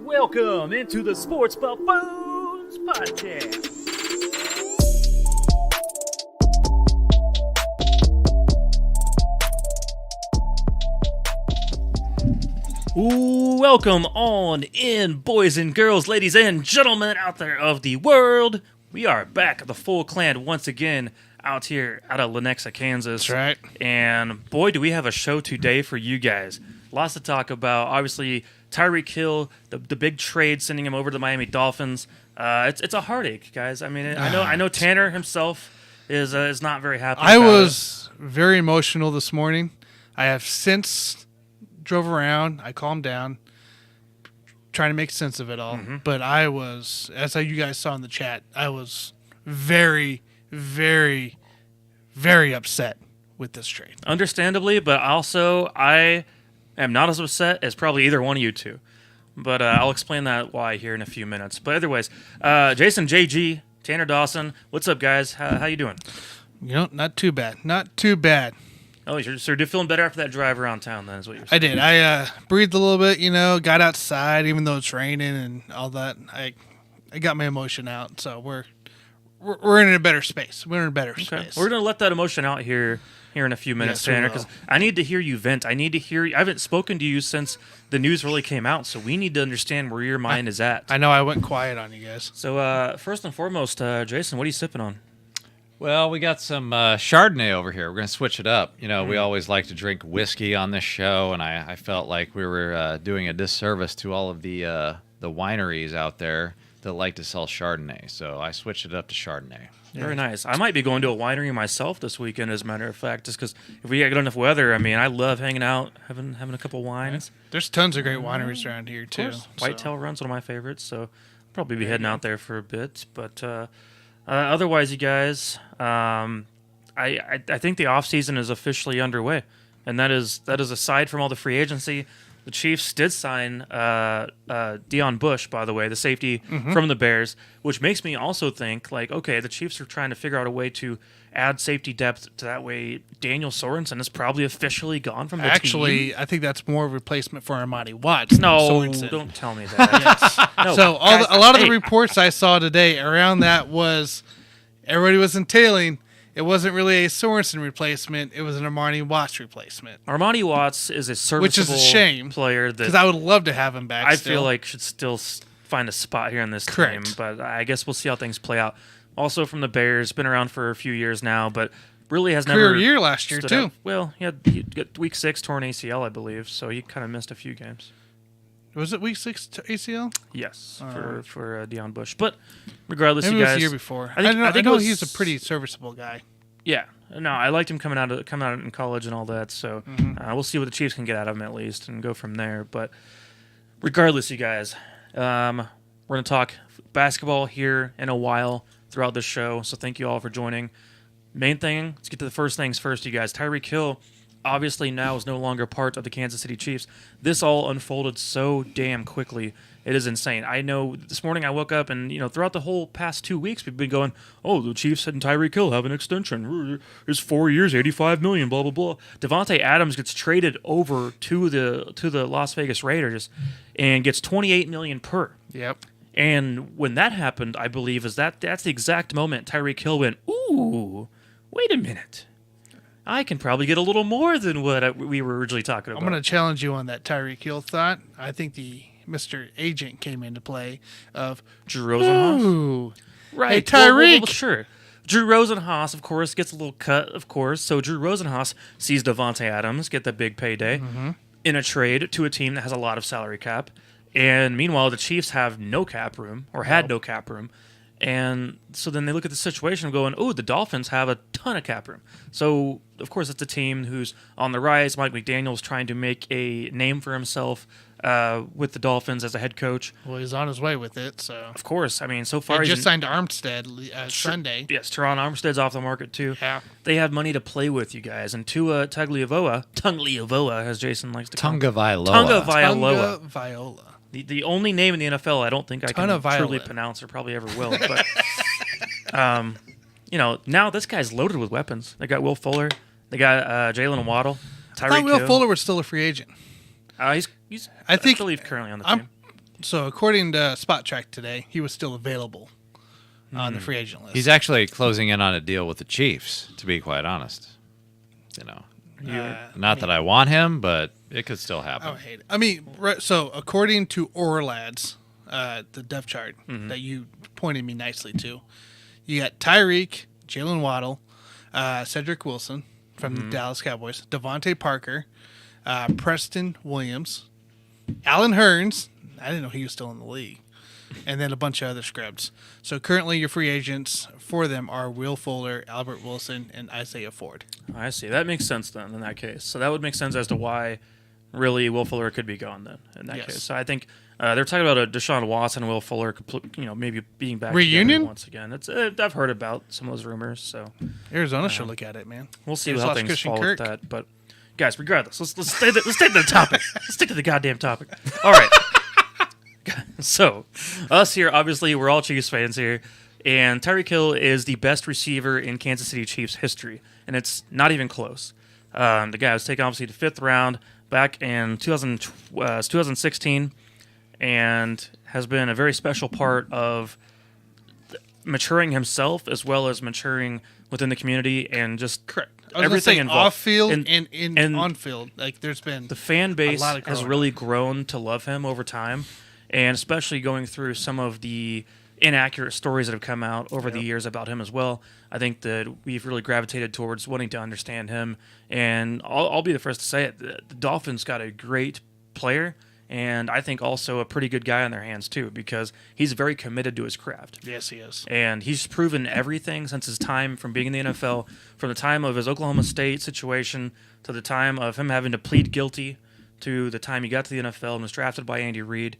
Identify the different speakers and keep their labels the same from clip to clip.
Speaker 1: Welcome into the Sports Buffoons Podcast. Welcome on in, boys and girls, ladies and gentlemen out there of the world. We are back, the full clan, once again, out here out of Lenexa, Kansas.
Speaker 2: That's right.
Speaker 1: And boy, do we have a show today for you guys. Lots to talk about. Obviously, Tyreek Hill, the big trade, sending him over to the Miami Dolphins. It's a heartache, guys. I mean, I know Tanner himself is not very happy.
Speaker 2: I was very emotional this morning. I have since drove around. I calmed down, trying to make sense of it all. Mm-hmm. But I was, as you guys saw in the chat, I was very, very, very upset with this trade.
Speaker 1: Understandably, but also I am not as upset as probably either one of you two. But I'll explain that why here in a few minutes. But otherwise, Jason, JG, Tanner Dawson, what's up, guys? How you doing?
Speaker 2: You know, not too bad. Not too bad.
Speaker 1: Oh, so you're feeling better after that drive around town, then, is what you're saying?
Speaker 2: I did. I breathed a little bit, got outside, even though it's raining and all that. I got my emotion out, so we're in a better space. We're in a better space.
Speaker 1: We're gonna let that emotion out here in a few minutes, Tanner, because I need to hear you vent. I need to hear. I haven't spoken to you since the news really came out, so we need to understand where your mind is at.
Speaker 2: I know I went quiet on you guys.
Speaker 1: So first and foremost, Jason, what are you sipping on?
Speaker 3: Well, we got some Chardonnay over here. We're going to switch it up. We always like to drink whiskey on this show, and I felt like we were doing a disservice to all of the wineries out there that like to sell Chardonnay. So I switched it up to Chardonnay.
Speaker 1: Very nice. I might be going to a winery myself this weekend, as a matter of fact, just because if we get good enough weather, I mean, I love hanging out, having a couple wines.
Speaker 2: There's tons of great wineries around here, too.
Speaker 1: Whitetail Run's one of my favorites, so I'll probably be heading out there for a bit, but... otherwise, you guys, I think the offseason is officially underway, and that is aside from all the free agency. The Chiefs did sign Deion Bush, by the way, the safety from the Bears, which makes me also think, okay, the Chiefs are trying to figure out a way to add safety depth to that way. Daniel Sorensen is probably officially gone from the team.
Speaker 2: Actually, I think that's more of a replacement for Armani Watts.
Speaker 1: No,
Speaker 2: Sorensen.
Speaker 1: Don't tell me that. Yes. No,
Speaker 2: so a lot of the reports I saw today around that was everybody was entailing it wasn't really a Sorensen replacement. It was an Armani Watts replacement.
Speaker 1: Armani Watts is a serviceable
Speaker 2: which is a shame
Speaker 1: player
Speaker 2: because I would love to have him back.
Speaker 1: I feel like should still find a spot here in this team, but I guess we'll see how things play out. Also from the Bears, been around for a few years now, but really has
Speaker 2: career
Speaker 1: never
Speaker 2: year last year too.
Speaker 1: Out. Well, he got week 6 torn ACL, I believe, so he kind of missed a few games.
Speaker 2: Was it week 6 ACL?
Speaker 1: Yes, for Deion Bush. But regardless,
Speaker 2: maybe
Speaker 1: you guys,
Speaker 2: it was the year before. I know he's a pretty serviceable guy.
Speaker 1: Yeah, no, I liked him coming out in college and all that. So we'll see what the Chiefs can get out of him at least and go from there. But regardless, you guys, we're gonna talk basketball here in a while throughout this show. So thank you all for joining. Main thing, let's get to the first things first, you guys. Tyreek Hill obviously now is no longer part of the Kansas City Chiefs. This all unfolded so damn quickly. It is insane. I know this morning I woke up and, throughout the whole past 2 weeks, we've been going, oh, the Chiefs and Tyreek Hill have an extension. It's 4 years, $85 million, blah, blah, blah. Devontae Adams gets traded over to the Las Vegas Raiders and gets $28 million per.
Speaker 2: Yep.
Speaker 1: And when that happened, I believe, that's the exact moment Tyreek Hill went, ooh, wait a minute. I can probably get a little more than what we were originally talking about.
Speaker 2: I'm going to challenge you on that Tyreek Hill thought. I think the Mr. Agent came into play of
Speaker 1: Drew Rosenhaus.
Speaker 2: Ooh.
Speaker 1: Right.
Speaker 2: Hey, Tyreek.
Speaker 1: Well, sure. Drew Rosenhaus, of course, gets a little cut, of course. So Drew Rosenhaus sees Devontae Adams get the big payday in a trade to a team that has a lot of salary cap. And meanwhile, the Chiefs have no cap room or had no cap room. And so then they look at the situation going, oh, the Dolphins have a ton of cap room. So, of course, it's a team who's on the rise. Mike McDaniel's trying to make a name for himself with the Dolphins as a head coach.
Speaker 2: Well, he's on his way with it, so.
Speaker 1: Of course. I mean, so far
Speaker 2: he just signed Armstead Sunday.
Speaker 1: Yes, Teron Armstead's off the market, too.
Speaker 2: Yeah.
Speaker 1: They have money to play with, you guys. And Tua Tagovailoa, as Jason likes to call him.
Speaker 3: Tagovailoa.
Speaker 1: The only name in the NFL I don't think I can truly pronounce or probably ever will. But, now this guy's loaded with weapons. They got Will Fuller. They got Jalen Waddle. Tyreek Hill.
Speaker 2: Will Fuller was still a free agent.
Speaker 1: I believe currently on the team.
Speaker 2: So according to Spot Track today, he was still available on the free agent list.
Speaker 3: He's actually closing in on a deal with the Chiefs, to be quite honest. You know, not that I want him, but it could still happen.
Speaker 2: I would hate it. I mean, so according to Orlad's, the depth chart that you pointed me nicely to, you got Tyreek, Jalen Waddle, Cedric Wilson from the Dallas Cowboys, Devontae Parker, Preston Williams, Alan Hearns. I didn't know he was still in the league. And then a bunch of other scrubs. So currently your free agents for them are Will Fuller, Albert Wilson, and Isaiah Ford.
Speaker 1: I see. That makes sense then in that case. So that would make sense as to why really Will Fuller could be gone then in that case. So I think they're talking about a Deshaun Watson, Will Fuller, maybe being back
Speaker 2: reunion
Speaker 1: once again. I've heard about some of those rumors. So
Speaker 2: Arizona should look at it, man.
Speaker 1: We'll see how things fall with that. But guys, regardless, let's stay to the topic. Let's stick to the goddamn topic. All right. So, us here, obviously, we're all Chiefs fans here, and Tyreek Hill is the best receiver in Kansas City Chiefs history, and it's not even close. The guy was taken, obviously, the 5th round back in 2016, and has been a very special part of maturing himself as well as maturing within the community and just everything involved.
Speaker 2: Off-field and on-field. Like, there's been
Speaker 1: the fan base
Speaker 2: a lot of
Speaker 1: has really grown to love him over time. And especially going through some of the inaccurate stories that have come out over the years about him as well, I think that we've really gravitated towards wanting to understand him. And I'll be the first to say it. The Dolphins got a great player, and I think also a pretty good guy on their hands too, because he's very committed to his craft.
Speaker 2: Yes, he is.
Speaker 1: And he's proven everything since his time from being in the NFL, from the time of his Oklahoma State situation to the time of him having to plead guilty to the time he got to the NFL and was drafted by Andy Reid.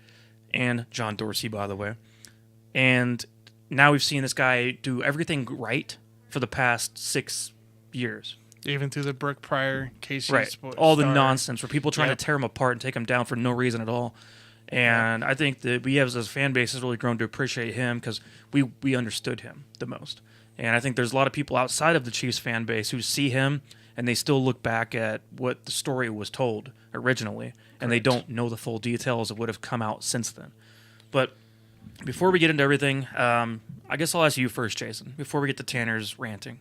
Speaker 1: And John Dorsey, by the way. And now we've seen this guy do everything right for the past 6 years.
Speaker 2: Even through the Brooke Pryor, Casey
Speaker 1: right. All the nonsense where people trying to tear him apart and take him down for no reason at all. And I think that we as a fan base has really grown to appreciate him because we understood him the most. And I think there's a lot of people outside of the Chiefs fan base who see him and they still look back at what the story was told originally, and they don't know the full details of what have come out since then. But before we get into everything, I guess I'll ask you first, Jason, before we get to Tanner's ranting.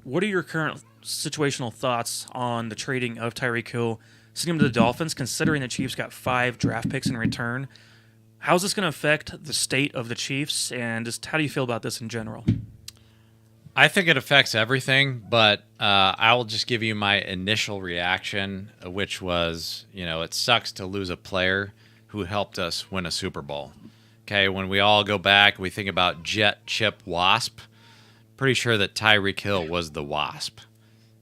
Speaker 1: What are your current situational thoughts on the trading of Tyreek Hill, sending him to the Dolphins, considering the Chiefs got 5 draft picks in return? How's this going to affect the state of the Chiefs, and just how do you feel about this in general?
Speaker 3: I think it affects everything, but I will just give you my initial reaction, which was, it sucks to lose a player who helped us win a Super Bowl. Okay, when we all go back, we think about Jet, Chip, Wasp. Pretty sure that Tyreek Hill was the Wasp.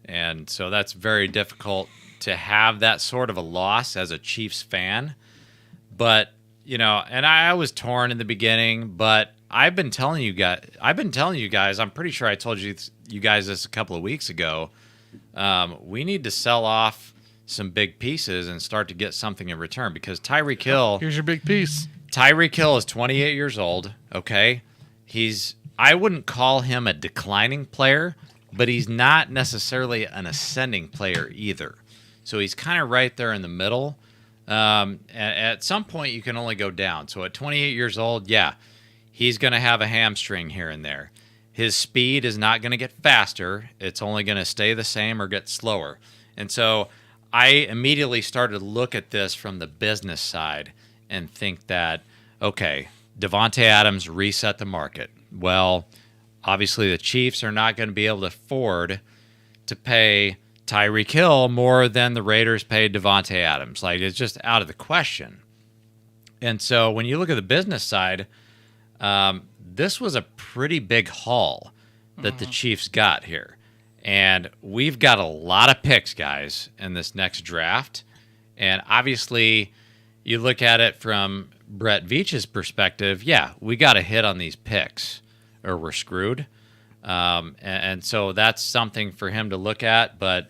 Speaker 3: And so that's very difficult to have that sort of a loss as a Chiefs fan. But, and I was torn in the beginning, but I've been telling you guys, I'm pretty sure I told you guys this a couple of weeks ago. We need to sell off some big pieces and start to get something in return because Tyreek Hill.
Speaker 2: Here's your big piece.
Speaker 3: Tyreek Hill is 28 years old. Okay. I wouldn't call him a declining player, but he's not necessarily an ascending player either. So he's kind of right there in the middle. At some point, you can only go down. So at 28 years old, he's going to have a hamstring here and there. His speed is not going to get faster. It's only going to stay the same or get slower. And so I immediately started to look at this from the business side and think that, okay, Davante Adams reset the market. Well, obviously the Chiefs are not going to be able to afford to pay Tyreek Hill more than the Raiders paid Davante Adams. Like, it's just out of the question. And so when you look at the business side, this was a pretty big haul that the Chiefs got here. And we've got a lot of picks, guys, in this next draft. And obviously, you look at it from Brett Veach's perspective, we got to hit on these picks or we're screwed. And so that's something for him to look at. But,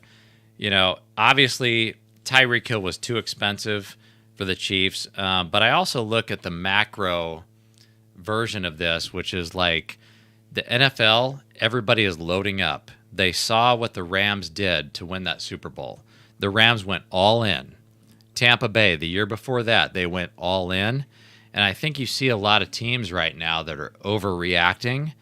Speaker 3: obviously, Tyreek Hill was too expensive for the Chiefs. But I also look at the macro version of this, which is like the NFL, everybody is loading up. They saw what the Rams did to win that Super Bowl. The Rams went all in. Tampa Bay, the year before that, they went all in. And I think you see a lot of teams right now that are overreacting,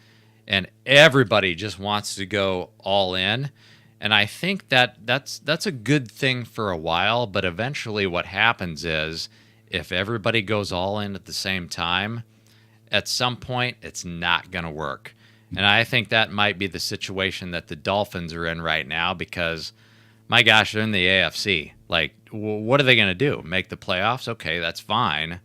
Speaker 3: and everybody just wants to go all in. And I think that's a good thing for a while, but eventually what happens is if everybody goes all in at the same time, at some point it's not going to work. And I think that might be the situation that the Dolphins are in right now because, my gosh, they're in the AFC. Like, what are they going to do? Make the playoffs? Okay, that's fine.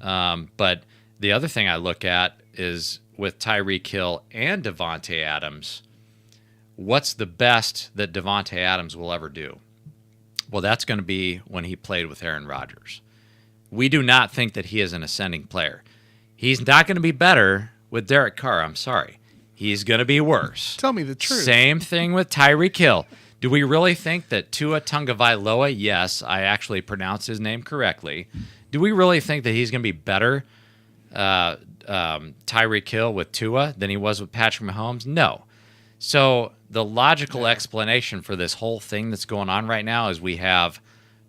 Speaker 3: But the other thing I look at is with Tyreek Hill and Devontae Adams, what's the best that Devontae Adams will ever do? Well, that's going to be when he played with Aaron Rodgers. We do not think that he is an ascending player. He's not going to be better with Derek Carr. I'm sorry. He's going to be worse.
Speaker 2: Tell me the truth.
Speaker 3: Same thing with Tyreek Hill. Do we really think that Tua Tagovailoa, yes, I actually pronounced his name correctly, do we really think that he's going to be better, Tyreek Hill with Tua, than he was with Patrick Mahomes? No. So the logical explanation for this whole thing that's going on right now is we have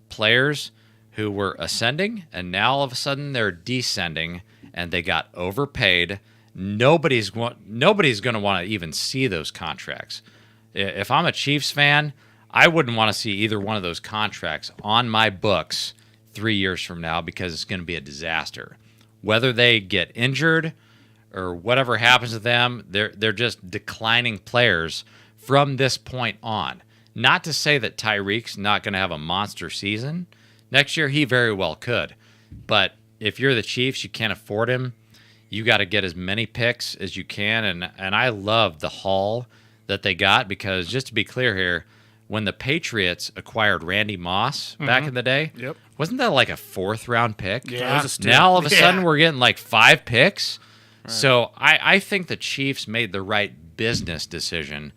Speaker 3: players who were ascending, and now all of a sudden they're descending, and they got overpaid. Nobody's going to want to even see those contracts. If I'm a Chiefs fan, I wouldn't want to see either one of those contracts on my books 3 years from now because it's going to be a disaster. Whether they get injured or whatever happens to them, they're just declining players from this point on. Not to say that Tyreek's not going to have a monster season. Next year, he very well could. But if you're the Chiefs, you can't afford him. You got to get as many picks as you can. And I love the haul that they got because, just to be clear here, when the Patriots acquired Randy Moss back in the day, wasn't that like a 4th-round pick?
Speaker 2: Yeah.
Speaker 3: Now, all of a sudden, we're getting like 5 picks. Right. So I think the Chiefs made the right business decision.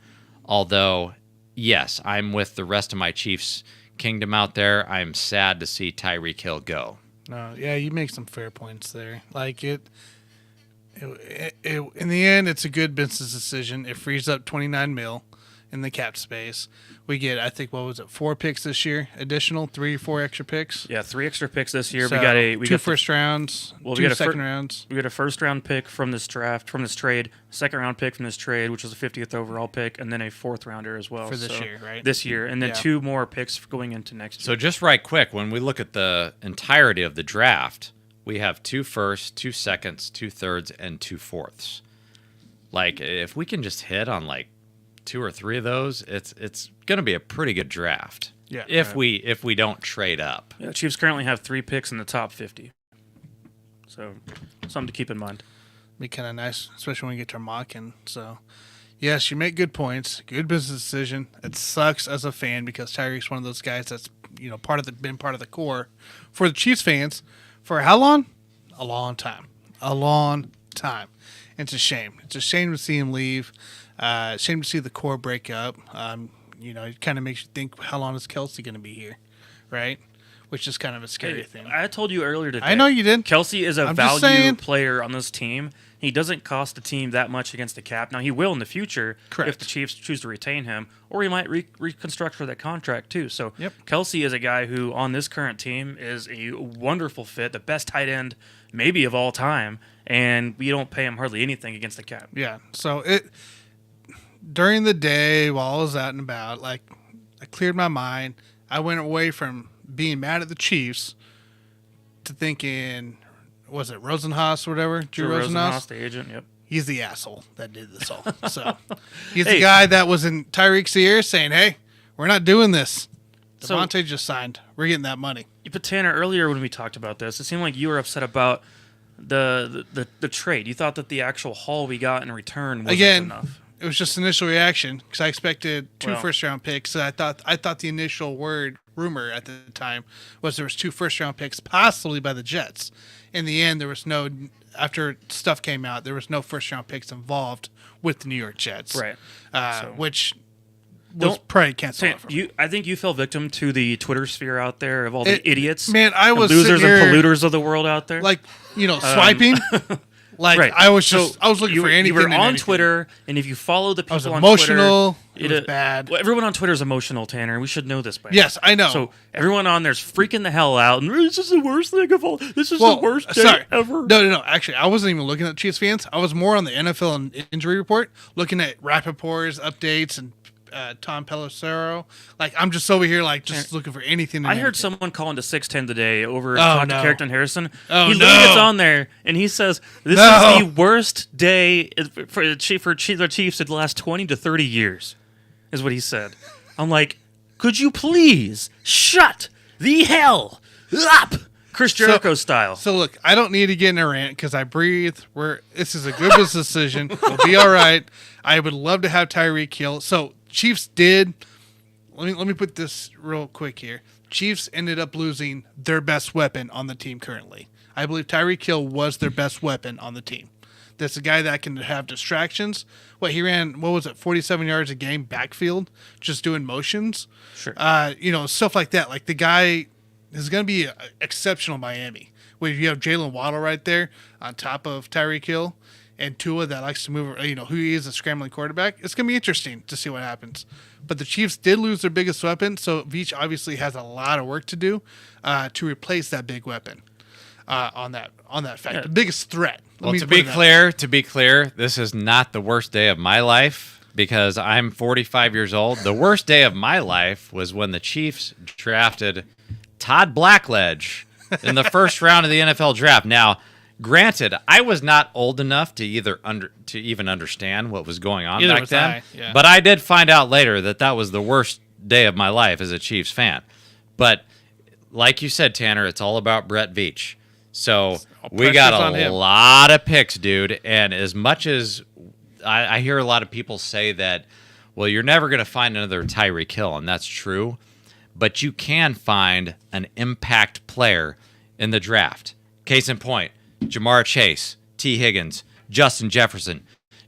Speaker 3: Although, yes, I'm with the rest of my Chiefs kingdom out there. I'm sad to see Tyreek Hill go.
Speaker 2: No, yeah, you make some fair points there. Like it in the end, it's a good business decision. It frees up $29 million in the cap space. We get, I think, 4 picks this year? Additional 3 or 4 extra picks.
Speaker 1: Yeah, 3 extra picks this year.
Speaker 2: So we got 2 first rounds. 2 second rounds.
Speaker 1: We got a first round pick from this trade, second round pick from this trade, which was a 50th overall pick, and then a 4th rounder as well
Speaker 2: for this year, right?
Speaker 1: This year, and then 2 more picks going into next year.
Speaker 3: So just right quick, when we look at the entirety of the draft, we have 2 firsts, 2 seconds, 2 thirds, and 2 fourths. Like, if we can just hit on like 2 or 3 of those, it's going to be a pretty good draft.
Speaker 2: Yeah.
Speaker 3: If we don't trade up.
Speaker 1: Yeah, the Chiefs currently have 3 picks in the top 50. So, something to keep in mind.
Speaker 2: Be kind of nice, especially when we get to mocking. So, yes, you make good points. Good business decision. It sucks as a fan because Tyreek's one of those guys that's been part of the core for the Chiefs fans for how long? A long time. And it's a shame. It's a shame to see him leave. Shame to see the core break up. It kind of makes you think, how long is Kelsey going to be here, right? Which is kind of a scary thing.
Speaker 1: I told you earlier today.
Speaker 2: I know you did.
Speaker 1: Kelsey is a value player on this team. He doesn't cost the team that much against the cap. Now, he will in the future if the Chiefs choose to retain him, or he might reconstruct for that contract too. So Kelsey is a guy who, on this current team, is a wonderful fit, the best tight end maybe of all time, and we don't pay him hardly anything against the cap.
Speaker 2: Yeah, so during the day while I was out and about, like, I cleared my mind. I went away from being mad at the Chiefs to thinking, was it Rosenhaus or whatever? Drew Rosenhaus,
Speaker 1: the agent, yep.
Speaker 2: He's the asshole that did this all. So he's the guy that was in Tyreek's ear saying, hey, we're not doing this. Devontae just signed. We're getting that money.
Speaker 1: But Tanner, earlier when we talked about this, it seemed like you were upset about the trade. You thought that the actual haul we got in return wasn't enough.
Speaker 2: It was just initial reaction because I expected 2 first-round picks. I thought the initial rumor at the time was there was 2 first-round picks, possibly by the Jets. In the end, there was no. After stuff came out, there was no first-round picks involved with the New York Jets,
Speaker 1: right?
Speaker 2: Which was probably canceled.
Speaker 1: I think you fell victim to the Twitter sphere out there of all the idiots,
Speaker 2: man. I was
Speaker 1: losers and polluters of the world out there,
Speaker 2: like swiping. Like
Speaker 1: Right.
Speaker 2: I was
Speaker 1: So
Speaker 2: looking
Speaker 1: you,
Speaker 2: for anything.
Speaker 1: You were
Speaker 2: and
Speaker 1: on
Speaker 2: anything.
Speaker 1: Twitter, and if you follow the people
Speaker 2: I was
Speaker 1: on
Speaker 2: emotional.
Speaker 1: Twitter,
Speaker 2: It was bad.
Speaker 1: Well, everyone on Twitter is emotional, Tanner. We should know this by now.
Speaker 2: Yes, I know.
Speaker 1: So everyone on there's freaking the hell out, and this is the worst thing of all. This is the worst day ever.
Speaker 2: No. Actually, I wasn't even looking at Chiefs fans. I was more on the NFL and injury report, looking at Rappaport's updates and Tom Pelissero. Like I'm just over here, like just looking for anything.
Speaker 1: I heard someone call into 610 today over
Speaker 2: Oh,
Speaker 1: talking
Speaker 2: no.
Speaker 1: to Carrington Harrison.
Speaker 2: Oh,
Speaker 1: he literally
Speaker 2: no.
Speaker 1: gets on there and he says, "This
Speaker 2: No.
Speaker 1: is the worst day for the Chiefs in the last 20 to 30 years," is what he said. I'm like, could you please shut the hell up, Chris Jericho style?
Speaker 2: So look, I don't need to get in a rant because I breathe. This is a good business decision. We'll be all right. I would love to have Tyreek Hill. So Chiefs did. Let me put this real quick here. Chiefs ended up losing their best weapon on the team currently. I believe Tyreek Hill was their best weapon on the team. That's a guy that can have distractions. He ran, 47 yards a game backfield, just doing motions.
Speaker 1: Sure.
Speaker 2: Stuff like that. Like the guy is going to be exceptional in Miami. Where you have Jalen Waddle right there on top of Tyreek Hill and Tua that likes to move, who he is, a scrambling quarterback. It's going to be interesting to see what happens. But the Chiefs did lose their biggest weapon, so Veach obviously has a lot of work to do to replace that big weapon on that fact.
Speaker 1: Yeah.
Speaker 2: The biggest threat.
Speaker 3: Well, to be clear, this is not the worst day of my life because I'm 45 years old. The worst day of my life was when the Chiefs drafted Todd Blackledge in the first round of the NFL draft. Now, granted, I was not old enough to even understand what was going on
Speaker 2: Neither
Speaker 3: back
Speaker 2: was
Speaker 3: then,
Speaker 2: I, yeah.
Speaker 3: but I did find out later that was the worst day of my life as a Chiefs fan. But like you said, Tanner, it's all about Brett Veach. So we got
Speaker 2: pressure's on
Speaker 3: a
Speaker 2: him.
Speaker 3: lot of picks, dude. And as much as I hear a lot of people say that, well, you're never going to find another Tyreek Hill, and that's true. But you can find an impact player in the draft. Case in point, Jamar Chase, T. Higgins, Justin Jefferson,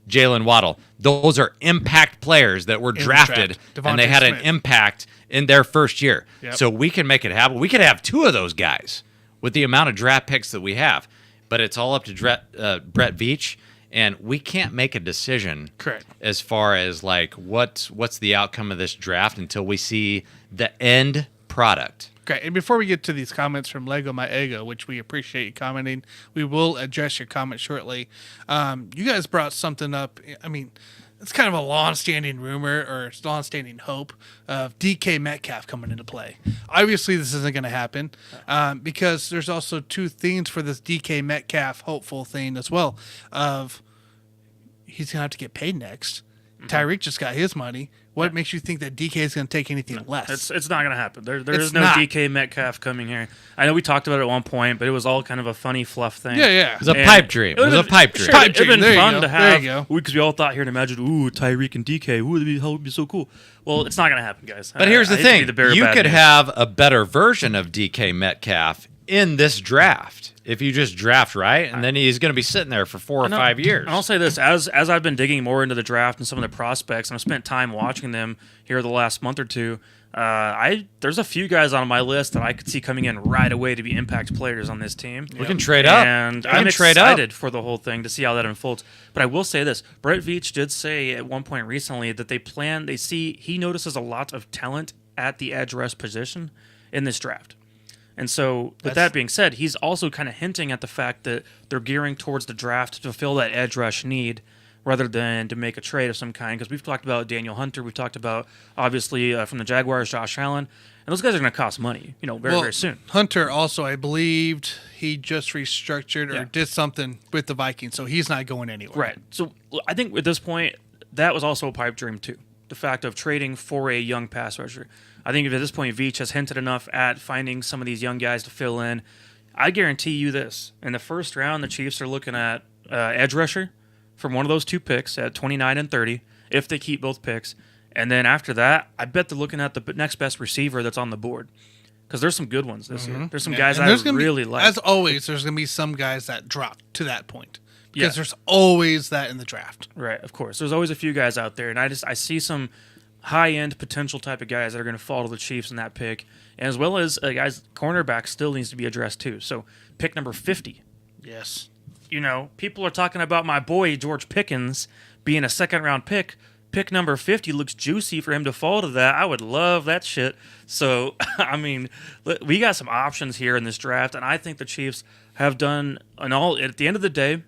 Speaker 3: Jalen Waddle. Those are impact players that were drafted, and they
Speaker 2: Devontae
Speaker 3: had an
Speaker 2: Smith.
Speaker 3: impact in their first year.
Speaker 2: Yep.
Speaker 3: So we can make it happen. We could have two of those guys with the amount of draft picks that we have. But it's all up to Brett Veach, and we can't make a decision
Speaker 2: Correct.
Speaker 3: as far as like what's the outcome of this draft until we see the end product.
Speaker 2: Okay, and before we get to these comments from Lego My Ego, which we appreciate you commenting, we will address your comment shortly. You guys brought something up. I mean, it's kind of a long-standing rumor or long-standing hope of DK Metcalf coming into play. Obviously, this isn't going to happen because there's also two things for this DK Metcalf hopeful thing as well. Of he's going to have to get paid next. Tyreek just got his money. What makes you think that DK is going to take anything less?
Speaker 1: It's not going to happen. There
Speaker 2: It's
Speaker 1: is no
Speaker 2: not.
Speaker 1: DK Metcalf coming here. I know we talked about it at one point, but it was all kind of a funny fluff thing.
Speaker 2: Yeah.
Speaker 3: It was a
Speaker 1: And
Speaker 3: pipe dream. It was a
Speaker 1: would've-
Speaker 3: pipe dream.
Speaker 1: Sure,
Speaker 2: Pipe
Speaker 1: it'd been
Speaker 2: dream. There you
Speaker 1: fun
Speaker 2: go.
Speaker 1: to
Speaker 2: There
Speaker 1: have
Speaker 2: you go.
Speaker 1: because we all thought here to imagine, Tyreek and DK, that would be so cool. Well, it's not going to happen, guys.
Speaker 3: But here's the
Speaker 1: I hate to be
Speaker 3: thing.
Speaker 1: the bearer of
Speaker 3: You
Speaker 1: bad
Speaker 3: could
Speaker 1: news.
Speaker 3: have a better version of DK Metcalf in this draft if you just draft right, and then he's going to be sitting there for 4 or 5 years.
Speaker 1: And I'll say this: as I've been digging more into the draft and some of the prospects, and I've spent time watching them here the last month or two. There's a few guys on my list that I could see coming in right away to be impact players on this team.
Speaker 3: We can trade up.
Speaker 1: And
Speaker 3: We can
Speaker 1: I'm
Speaker 3: trade up.
Speaker 1: excited for the whole thing to see how that unfolds. But I will say this: Brett Veach did say at one point recently that he notices a lot of talent at the edge rush position in this draft. And so, with that being said, he's also kind of hinting at the fact that they're gearing towards the draft to fill that edge rush need rather than to make a trade of some kind. Because we've talked about Daniel Hunter. We've talked about, obviously, from the Jaguars, Josh Allen. And those guys are going to cost money, very soon.
Speaker 2: Hunter also, I believed he just restructured or did something with the Vikings, so he's not going anywhere.
Speaker 1: Right. So, I think at this point, that was also a pipe dream, too. The fact of trading for a young pass rusher. I think at this point, Veach has hinted enough at finding some of these young guys to fill in. I guarantee you this. In the first round, the Chiefs are looking at edge rusher from one of those two picks at 29 and 30, if they keep both picks. And then after that, I bet they're looking at the next best receiver that's on the board. Because there's some good ones this year. There's some guys
Speaker 2: And
Speaker 1: I
Speaker 2: there's gonna
Speaker 1: really
Speaker 2: be,
Speaker 1: like.
Speaker 2: As always, there's going to be some guys that drop to that point. Because
Speaker 1: Yeah.
Speaker 2: there's always that in the draft.
Speaker 1: Right, of course. There's always a few guys out there, and I see some high-end potential type of guys that are going to fall to the Chiefs in that pick, and as well as guys, cornerback still needs to be addressed too. So pick number 50.
Speaker 2: Yes.
Speaker 1: people are talking about my boy George Pickens being a second-round pick. Pick number 50 looks juicy for him to fall to that. I would love that shit. So, I mean, we got some options here in this draft, and I think the Chiefs have done at the end of the day,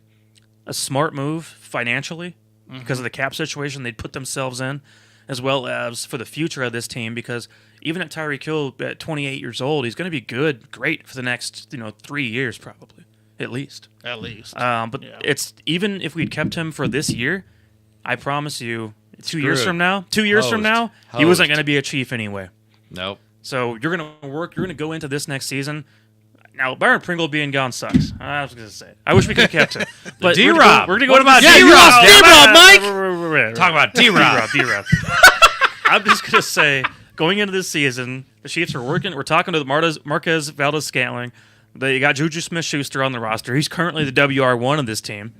Speaker 1: a smart move financially because of the cap situation they'd put themselves in, as well as for the future of this team, because even at Tyreek Hill at 28 years old, he's going to be great for the next 3 years probably, at least. But it's even if we'd kept him for this year, I promise you, 2 years from now, he wasn't going to be a Chief anyway.
Speaker 3: Nope.
Speaker 1: So you're going to go into this next season. Now, Byron Pringle being gone sucks. I was going to say. I wish we could have kept him. But
Speaker 3: D-Rob.
Speaker 1: We're going to go.
Speaker 3: What about
Speaker 2: D-Rob?
Speaker 3: D-Rob, Mike? Talk about D-Rob.
Speaker 1: D-Rob. I'm just going to say, going into this season, the Chiefs are working. We're talking to Marquez Valdes-Scantling. They got Juju Smith-Schuster on the roster. He's currently the WR1 of this team.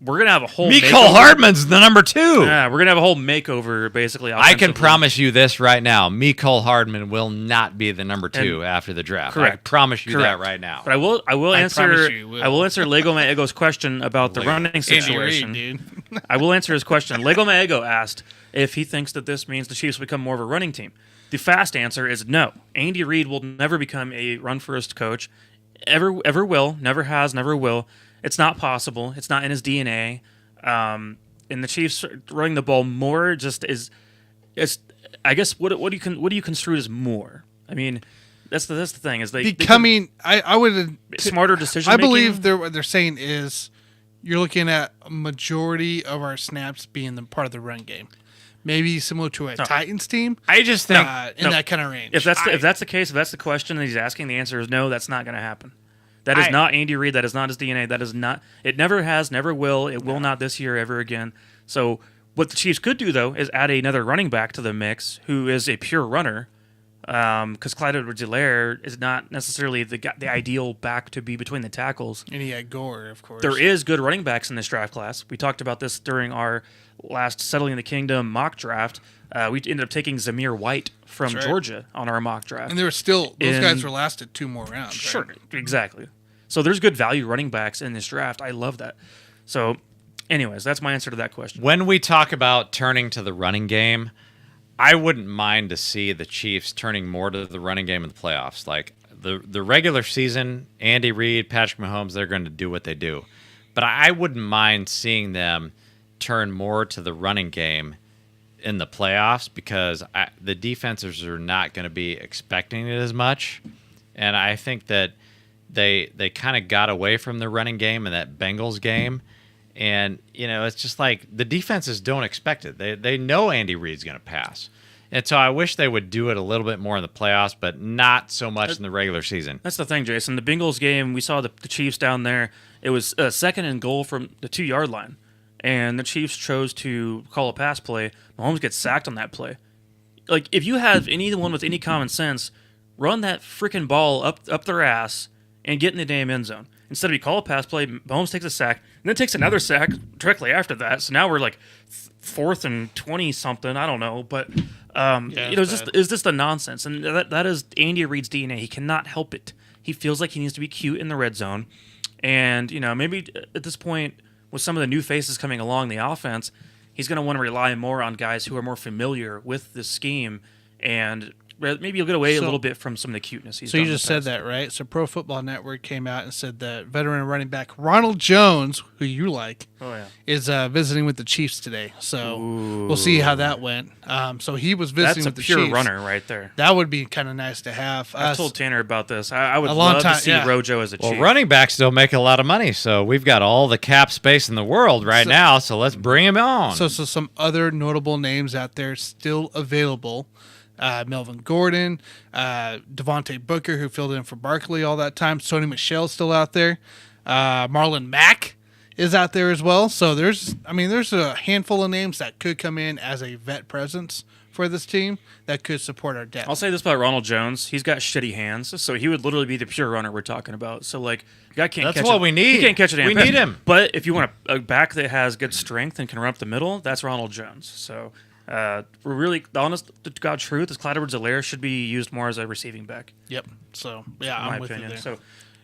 Speaker 1: We're going to have a whole
Speaker 3: Mecole Hardman's the number 2.
Speaker 1: Yeah, we're going to have a whole makeover, basically.
Speaker 3: I can promise you this right now. Mecole Hardman will not be the number 2 after the draft.
Speaker 1: Correct.
Speaker 3: I can promise you that right now.
Speaker 1: But I will answer
Speaker 2: will.
Speaker 1: I will answer Lego Maego's question about the running situation.
Speaker 2: Andy Reid, dude.
Speaker 1: I will answer his question. Lego Maego asked if he thinks that this means the Chiefs will become more of a running team. The fast answer is no. Andy Reid will never become a run-first coach. Ever will. Never has, never will. It's not possible. It's not in his DNA. And the Chiefs running the ball more just is I guess what do you construe as more? I mean, that's the thing is
Speaker 2: I would
Speaker 1: smarter decision.
Speaker 2: I believe what they're saying is you're looking at a majority of our snaps being the part of the run game. Maybe similar to a Titans team.
Speaker 3: I just think
Speaker 2: that kind of range.
Speaker 1: If that's the case, if that's the question that he's asking, the answer is no. That's not going to happen. That is not Andy Reid. That is not his DNA. That is not. It never has, never will. It will not this year ever again. So what the Chiefs could do though is add another running back to the mix who is a pure runner, because Clyde Edwards-Helaire is not necessarily the ideal back to be between the tackles.
Speaker 2: And he had Gore, of course.
Speaker 1: There is good running backs in this draft class. We talked about this during our last Settling the Kingdom mock draft. We ended up taking Zamir White from Georgia on our mock draft.
Speaker 2: And there were those guys were lasted 2 more rounds.
Speaker 1: Sure,
Speaker 2: right?
Speaker 1: exactly. So there's good value running backs in this draft. I love that. So anyways, that's my answer to that question.
Speaker 3: When we talk about turning to the running game, I wouldn't mind to see the Chiefs turning more to the running game in the playoffs. Like the regular season, Andy Reid, Patrick Mahomes, they're going to do what they do. But I wouldn't mind seeing them turn more to the running game in the playoffs because the defenses are not going to be expecting it as much. And I think that they kind of got away from the running game in that Bengals game. And, it's just like the defenses don't expect it. They know Andy Reid's going to pass. And so I wish they would do it a little bit more in the playoffs, but not so much in the regular season.
Speaker 1: That's the thing, Jason. The Bengals game, we saw the Chiefs down there. It was a 2nd and goal from the 2-yard line. And the Chiefs chose to call a pass play. Mahomes gets sacked on that play. Like, if you have anyone with any common sense, run that freaking ball up their ass and get in the damn end zone. Instead of you call a pass play, Mahomes takes a sack, and then takes another sack directly after that. So now we're like 4th and 20-something. I don't know. But, it's just a nonsense. And that is Andy Reid's DNA. He cannot help it. He feels like he needs to be cute in the red zone. And, maybe at this point, with some of the new faces coming along the offense, he's going to want to rely more on guys who are more familiar with the scheme, and maybe he'll get away a little bit from some of the cuteness.
Speaker 2: So you just said that, right? So Pro Football Network came out and said that veteran running back Ronald Jones, who you like, is visiting with the Chiefs today. So we'll see how that went. So he was visiting with the Chiefs.
Speaker 1: That's a pure runner right there.
Speaker 2: That would be kind of nice to have.
Speaker 1: I told Tanner about this. I would love to see Rojo as a Chief.
Speaker 3: Well, running backs don't make a lot of money, so we've got all the cap space in the world now, so let's bring him on.
Speaker 2: So some other notable names out there still available. Melvin Gordon, Devontae Booker, who filled in for Barkley all that time. Sony Michel's still out there. Marlon Mack is out there as well. So there's a handful of names that could come in as a vet presence for this team that could support our depth.
Speaker 1: I'll say this about Ronald Jones. He's got shitty hands, so he would literally be the pure runner we're talking about. So, the guy can't catch it.
Speaker 3: That's what we need.
Speaker 1: He can't catch it.
Speaker 3: We need him.
Speaker 1: But if you want a back that has good strength and can run up the middle, that's Ronald Jones. So, we're really, the honest to God truth is Clyde Edwards-Helaire should be used more as a receiving back.
Speaker 2: Yep. So, yeah, I'm with you there.
Speaker 1: So,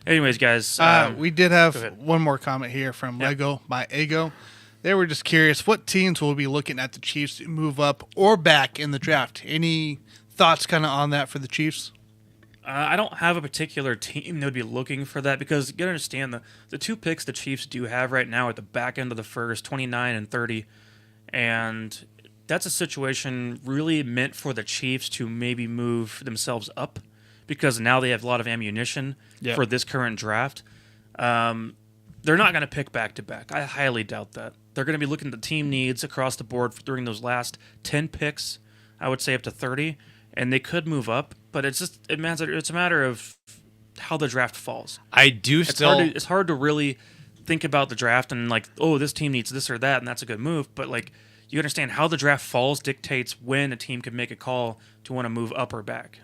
Speaker 1: Anyways, guys,
Speaker 2: we did have one more comment here from Lego by Ego. They were just curious, what teams will be looking at the Chiefs to move up or back in the draft? Any thoughts kind of on that for the Chiefs?
Speaker 1: I don't have a particular team that would be looking for that because you got to understand the 2 picks the Chiefs do have right now at the back end of the first, 29 and 30, and that's a situation really meant for the Chiefs to maybe move themselves up because now they have a lot of ammunition for this current draft. They're not going to pick back-to-back. I highly doubt that. They're going to be looking at the team needs across the board during those last 10 picks, I would say up to 30, and they could move up, but it's a matter of how the draft falls. It's hard to really think about the draft and like, oh, this team needs this or that, and that's a good move, but like you understand how the draft falls dictates when a team could make a call to want to move up or back.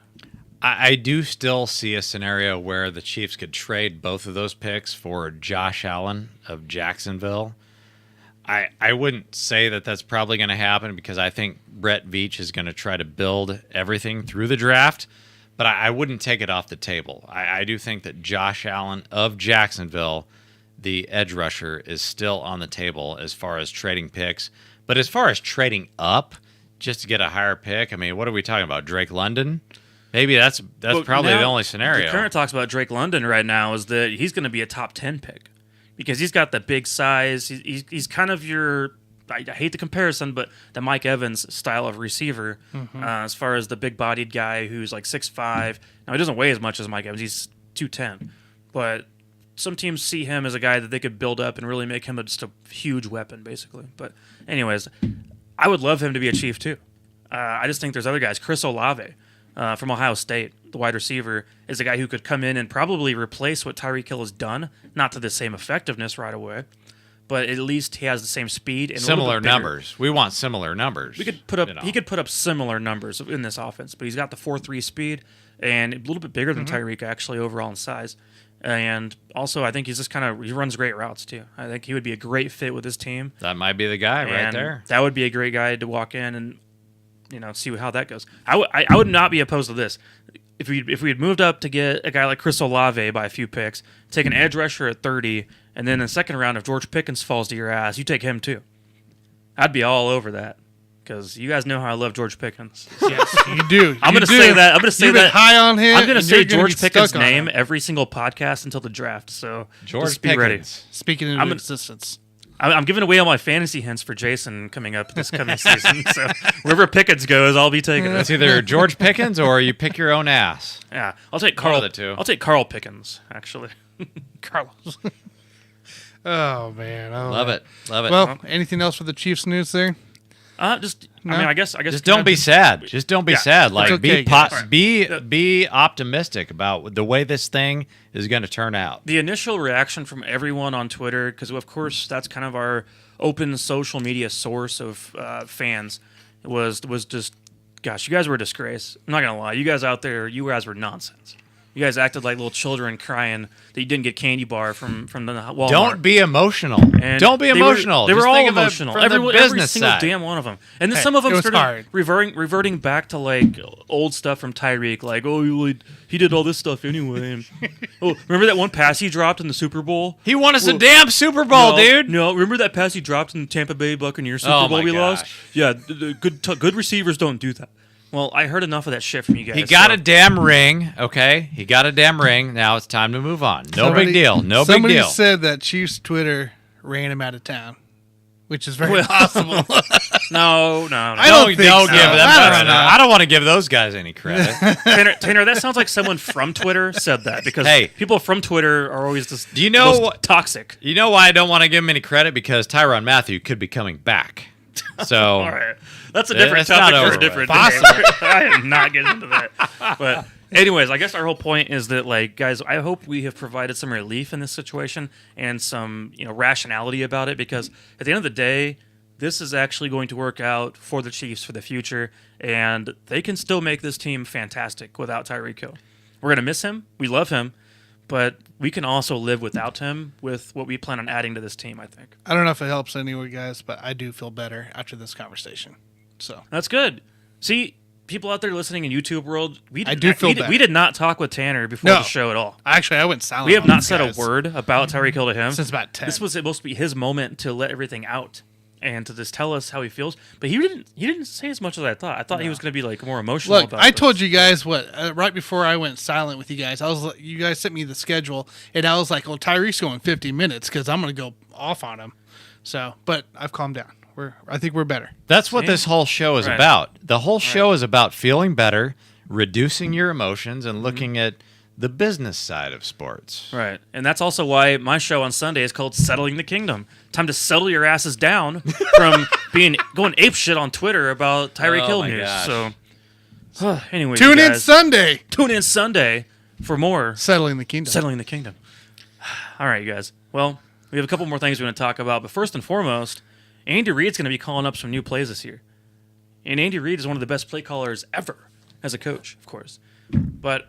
Speaker 3: I do still see a scenario where the Chiefs could trade both of those picks for Josh Allen of Jacksonville. I wouldn't say that that's probably going to happen because I think Brett Veach is going to try to build everything through the draft, but I wouldn't take it off the table. I do think that Josh Allen of Jacksonville, the edge rusher, is still on the table as far as trading picks. But as far as trading up just to get a higher pick, I mean, what are we talking about? Drake London? Maybe that's probably the only scenario.
Speaker 1: The current talks about Drake London right now is that he's going to be a top 10 pick because he's got the big size. He's kind of your, I hate the comparison, but the Mike Evans style of receiver as far as the big-bodied guy who's like 6'5". Now, he doesn't weigh as much as Mike Evans. He's 210. But some teams see him as a guy that they could build up and really make him just a huge weapon, basically. But anyways, I would love him to be a Chief, too. I just think there's other guys. Chris Olave. From Ohio State, the wide receiver, is a guy who could come in and probably replace what Tyreek Hill has done. Not to the same effectiveness right away, but at least he has the same speed and
Speaker 3: similar numbers. We want similar numbers.
Speaker 1: We could put up. He could put up similar numbers in this offense, but he's got the 4.3 speed and a little bit bigger than Tyreek actually overall in size. And also, I think he's just he runs great routes too. I think he would be a great fit with his team.
Speaker 3: That might be the guy right there.
Speaker 1: That would be a great guy to walk in and see how that goes. I would not be opposed to this. If we had moved up to get a guy like Chris Olave by a few picks, take an edge rusher at 30, and then in the second round, if George Pickens falls to your ass, you take him too. I'd be all over that because you guys know how I love George Pickens.
Speaker 2: Yes, you do.
Speaker 1: I'm going to say that. I'm going to say
Speaker 2: You've
Speaker 1: that.
Speaker 2: Been high on him.
Speaker 1: I'm going to say George Pickens' name every single podcast until the draft. So
Speaker 3: George
Speaker 1: Pickens. Ready.
Speaker 2: Speaking into existence.
Speaker 1: I'm giving away all my fantasy hints for Jason coming up this coming season. So wherever Pickens goes, I'll be taking it.
Speaker 3: It's either George Pickens or you pick your own ass.
Speaker 1: Yeah, I'll take Carl.
Speaker 3: The two.
Speaker 1: I'll take Carl Pickens, actually.
Speaker 2: Carlos. Oh man,
Speaker 3: love it.
Speaker 2: Well, anything else for the Chiefs news there?
Speaker 1: I guess.
Speaker 3: Just don't be sad. Just don't be sad. Like
Speaker 2: okay.
Speaker 3: be optimistic about the way this thing is going to turn out.
Speaker 1: The initial reaction from everyone on Twitter, because of course that's kind of our open social media source of fans, was just, gosh, you guys were a disgrace. I'm not gonna lie, you guys out there, you guys were nonsense. You guys acted like little children crying that you didn't get candy bar from the Walmart.
Speaker 3: Don't be emotional. Don't be emotional.
Speaker 1: They were
Speaker 3: Just
Speaker 1: all
Speaker 3: think of it
Speaker 1: emotional.
Speaker 3: from
Speaker 1: every single
Speaker 3: side.
Speaker 1: damn one of them. And then some of them started reverting back to like old stuff from Tyreek, like, oh, he did all this stuff anyway. Oh, remember that one pass he dropped in the Super Bowl?
Speaker 3: He won us a damn Super Bowl, dude.
Speaker 1: No, remember that pass he dropped in the Tampa Bay Buccaneers Super Bowl we lost? Yeah, good receivers don't do that. Well, I heard enough of that shit from you guys.
Speaker 3: He got a damn ring, okay? He got a damn ring. Now it's time to move on. Big deal. No big deal.
Speaker 2: Somebody said that Chiefs Twitter ran him out of town, which is very possible.
Speaker 1: No.
Speaker 2: I don't give them.
Speaker 3: I don't want to give those guys any credit.
Speaker 1: Tanner, that sounds like someone from Twitter said that because people from Twitter are always just toxic.
Speaker 3: You know why I don't want to give him any credit? Because Tyrann Mathieu could be coming back. So
Speaker 1: all right. That's a different topic for a different day. I am not getting into that. But anyways, I guess our whole point is that, like, guys, I hope we have provided some relief in this situation and some, rationality about it, because at the end of the day, this is actually going to work out for the Chiefs for the future, and they can still make this team fantastic without Tyreek Hill. We're going to miss him. We love him. But we can also live without him with what we plan on adding to this team, I think.
Speaker 2: I don't know if it helps anyway, guys, but I do feel better after this conversation. So
Speaker 1: that's good. See, people out there listening in YouTube world, we
Speaker 2: I do feel bad.
Speaker 1: we did not talk with Tanner before
Speaker 2: No.
Speaker 1: the show at all.
Speaker 2: Actually, I went silent.
Speaker 1: We have
Speaker 2: on
Speaker 1: not
Speaker 2: these
Speaker 1: said
Speaker 2: guys
Speaker 1: a word about Tyreek Hill to him
Speaker 2: since about 10.
Speaker 1: This was supposed to be his moment to let everything out and to just tell us how he feels. But he didn't say as much as I thought. I thought he was going to be like more emotional.
Speaker 2: Look,
Speaker 1: about
Speaker 2: I
Speaker 1: this.
Speaker 2: told you guys what right before I went silent with you guys. You guys sent me the schedule, and I was like, "Well, Tyreek's going 50 minutes because I'm going to go off on him." So, but I've calmed down. I think we're better.
Speaker 3: That's what this whole show is
Speaker 1: Right.
Speaker 3: about. The whole show is about feeling better, reducing your emotions, and looking at the business side of sports.
Speaker 1: Right. And that's also why my show on Sunday is called Settling the Kingdom. Time to settle your asses down from going apeshit on Twitter about Tyreek
Speaker 3: Oh
Speaker 1: Hill
Speaker 3: my
Speaker 1: news.
Speaker 3: gosh.
Speaker 1: So, anyway,
Speaker 2: Tune in Sunday.
Speaker 1: Tune in Sunday for more
Speaker 2: Settling the Kingdom.
Speaker 1: Settling the Kingdom. All right, you guys. Well, we have a couple more things we want to talk about, but first and foremost, Andy Reid's going to be calling up some new plays this year. And Andy Reid is one of the best play callers ever as a coach, of course. But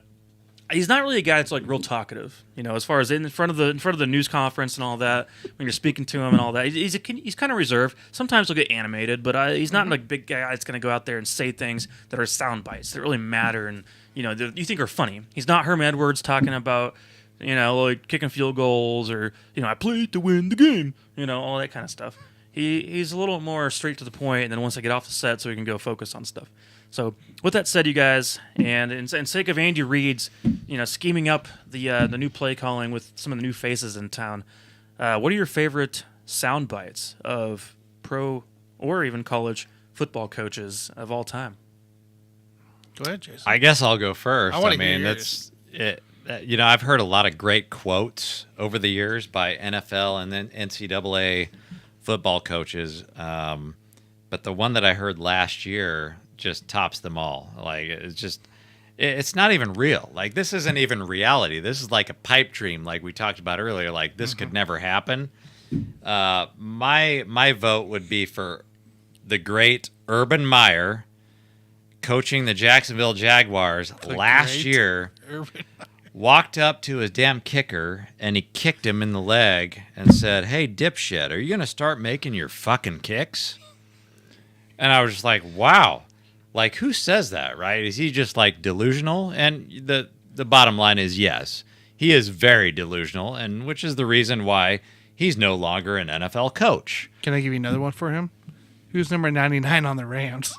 Speaker 1: he's not really a guy that's like real talkative, as far as in front of the news conference and all that. When you're speaking to him and all that, he's kind of reserved. Sometimes he'll get animated, but he's not like a big guy that's going to go out there and say things that are sound bites that really matter and that you think are funny. He's not Herm Edwards talking about like kicking field goals or I played to win the game, all that kind of stuff. He's a little more straight to the point, and then once I get off the set, so we can go focus on stuff. So, with that said, you guys, and in sake of Andy Reid's, scheming up the new play calling with some of the new faces in town, what are your favorite sound bites of pro or even college football coaches of all time?
Speaker 2: Go ahead, Jason.
Speaker 3: I guess I'll go first.
Speaker 2: I wanna hear yours.
Speaker 3: That's it. I've heard a lot of great quotes over the years by NFL and then NCAA football coaches, but the one that I heard last year just tops them all. Like it's not even real. Like this isn't even reality. This is like a pipe dream, like we talked about earlier. Like this could never happen. My vote would be for the great Urban Meyer coaching the Jacksonville Jaguars last year. Walked up to his damn kicker and he kicked him in the leg and said, "Hey, dipshit, are you going to start making your fucking kicks?" And I was just like, wow. Like, who says that, right? Is he just, like, delusional? And the bottom line is yes. He is very delusional, and which is the reason why he's no longer an NFL coach.
Speaker 2: Can I give you another one for him? Who's number 99 on the Rams?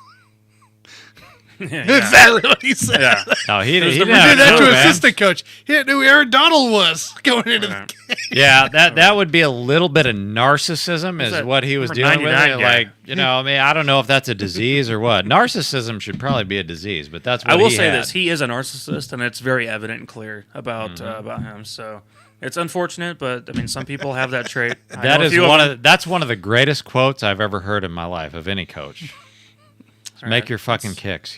Speaker 2: Exactly what he said.
Speaker 1: Yeah.
Speaker 3: No, he
Speaker 2: He
Speaker 3: didn't
Speaker 2: did
Speaker 3: have a
Speaker 2: that
Speaker 3: clue,
Speaker 2: to
Speaker 3: man.
Speaker 2: assistant coach. He didn't know who Aaron Donald was going into the game.
Speaker 3: Yeah, that would be a little bit of narcissism is
Speaker 1: that
Speaker 3: what he was
Speaker 1: number
Speaker 3: dealing with.
Speaker 1: 99 guy?
Speaker 3: Like, I mean, I don't know if that's a disease or what. Narcissism should probably be a disease, but that's what
Speaker 1: I will
Speaker 3: he
Speaker 1: say
Speaker 3: had.
Speaker 1: this: he is a narcissist, and it's very evident and clear about him. So it's unfortunate, but I mean, some people have that trait. I
Speaker 3: That
Speaker 1: know a
Speaker 3: is
Speaker 1: few of them.
Speaker 3: that's one of the greatest quotes I've ever heard in my life of any coach.
Speaker 1: All
Speaker 3: Make
Speaker 1: right,
Speaker 3: your fucking kicks.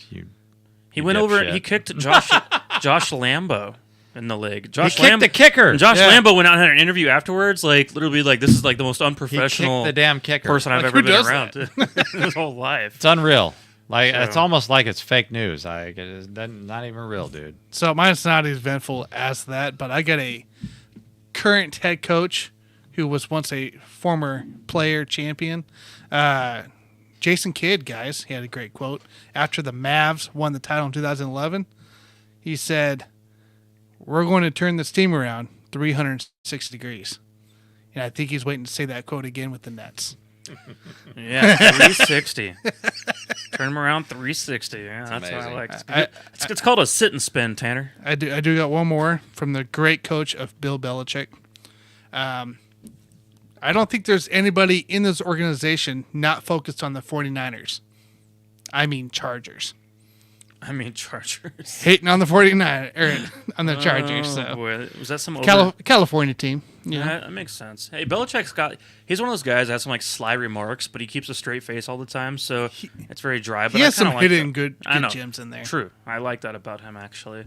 Speaker 1: He went over.
Speaker 3: dipshit.
Speaker 1: He kicked Josh Lambo in the league. Josh
Speaker 3: He kicked the kicker.
Speaker 1: And Josh
Speaker 2: Yeah.
Speaker 1: Lambo went out and had an interview afterwards. Like literally, like this is like the most
Speaker 3: He
Speaker 1: unprofessional
Speaker 3: kicked the damn kicker.
Speaker 1: person I've
Speaker 2: Like,
Speaker 1: ever
Speaker 2: who
Speaker 1: been
Speaker 2: does
Speaker 1: around in his whole life.
Speaker 3: It's unreal. Like
Speaker 1: So-
Speaker 3: it's almost like it's fake news. Like it's not even real, dude.
Speaker 2: So mine's not as eventful as that, but I got a current head coach who was once a former player champion. Jason Kidd, guys, he had a great quote. After the Mavs won the title in 2011, he said, "We're going to turn this team around 360 degrees." And I think he's waiting to say that quote again with the Nets.
Speaker 1: Yeah, 360. Turn him around 360. Yeah, that's what I
Speaker 3: amazing.
Speaker 1: like. It's called a sit and spin, Tanner.
Speaker 2: I do got one more from the great coach of Bill Belichick. I don't think there's anybody in this organization not focused on the 49ers. I mean Chargers.
Speaker 1: I mean Chargers.
Speaker 2: Hating on the 49ers, or on the Chargers.
Speaker 1: Oh,
Speaker 2: So
Speaker 1: boy. Was that some
Speaker 2: California team. Yeah.
Speaker 1: That makes sense. Hey, Belichick's he's one of those guys that has some like sly remarks, but he keeps a straight face all the time, so it's very dry. But
Speaker 2: He has
Speaker 1: I kinda
Speaker 2: some
Speaker 1: like
Speaker 2: hidden
Speaker 1: that.
Speaker 2: good
Speaker 1: I know.
Speaker 2: gems in there.
Speaker 1: True. I like that about him, actually.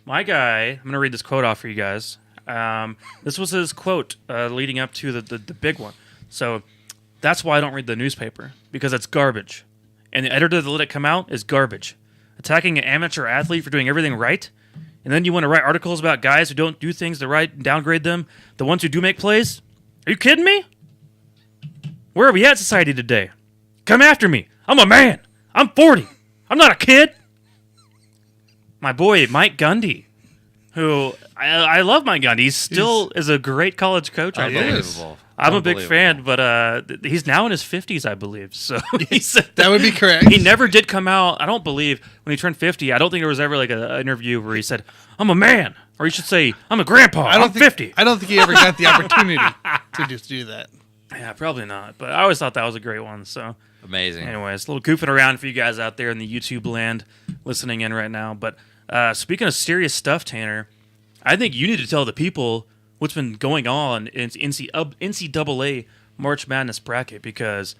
Speaker 1: My guy, I'm going to read this quote off for you guys. This was his quote leading up to the big one. So that's why I don't read the newspaper, because it's garbage. And the editor that let it come out is garbage. Attacking an amateur athlete for doing everything right, and then you want to write articles about guys who don't do things the right and downgrade them, the ones who do make plays? Are you kidding me? Where are we at society today? Come after me. I'm a man. I'm 40. I'm not a kid. my boy Mike Gundy, who I love Mike Gundy. He still is a great college coach. I think.
Speaker 3: Unbelievable.
Speaker 1: I'm a big fan, but he's now in his 50s, I believe. So he said
Speaker 2: that would be correct.
Speaker 1: He never did come out. I don't believe when he turned 50. I don't think there was ever like an interview where he said, "I'm a man," or he should say, "I'm a grandpa." I'm 50.
Speaker 2: I don't think he ever got the opportunity to just do that.
Speaker 1: Yeah, probably not. But I always thought that was a great one. So
Speaker 3: amazing.
Speaker 1: Anyways, a little goofing around for you guys out there in the YouTube land listening in right now. But speaking of serious stuff, Tanner, I think you need to tell the people what's been going on in NCAA March Madness bracket, because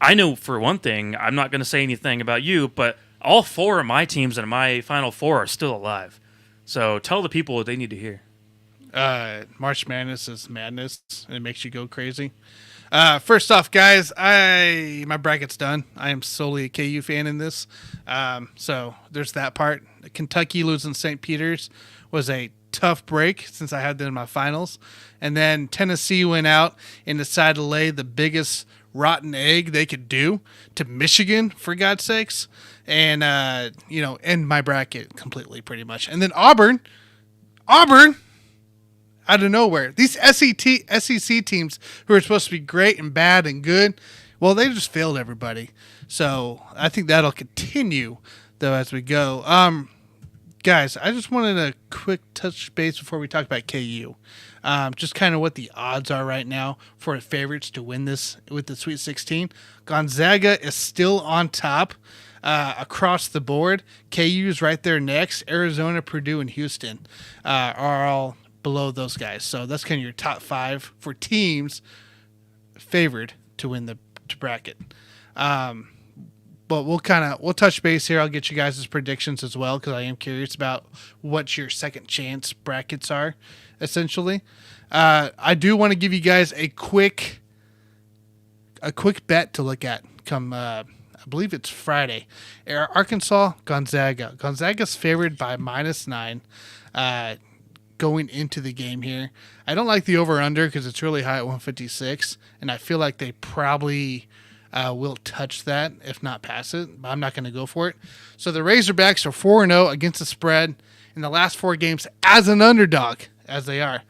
Speaker 1: I know for one thing, I'm not going to say anything about you, but all 4 of my teams in my Final Four are still alive. So tell the people what they need to hear.
Speaker 2: March Madness is madness, and it makes you go crazy. First off, guys, my bracket's done. I am solely a KU fan in this. So there's that part. Kentucky losing St. Peter's was a tough break since I had them in my finals. And then Tennessee went out and decided to lay the biggest rotten egg they could do to Michigan, for God's sakes. And, end my bracket completely, pretty much. And then Auburn, out of nowhere. These SEC teams who are supposed to be great and bad and good, well, they just failed everybody. So I think that'll continue, though, as we go. Guys, I just wanted a quick touch base before we talk about KU. Just kind of what the odds are right now for favorites to win this with the Sweet 16. Gonzaga is still on top across the board. KU is right there next. Arizona, Purdue, and Houston are all below those guys. So that's kind of your top 5 for teams favored to win the bracket. But we'll touch base here. I'll get you guys' predictions as well, because I am curious about what your second chance brackets are, essentially. I do want to give you guys a quick bet to look at come, I believe it's Friday. Arkansas, Gonzaga. Gonzaga's favored by -9 going into the game here. I don't like the over-under because it's really high at 156, and I feel like they probably will touch that, if not pass it. But I'm not going to go for it. So the Razorbacks are 4-0 against the spread in the last 4 games as an underdog, as they are.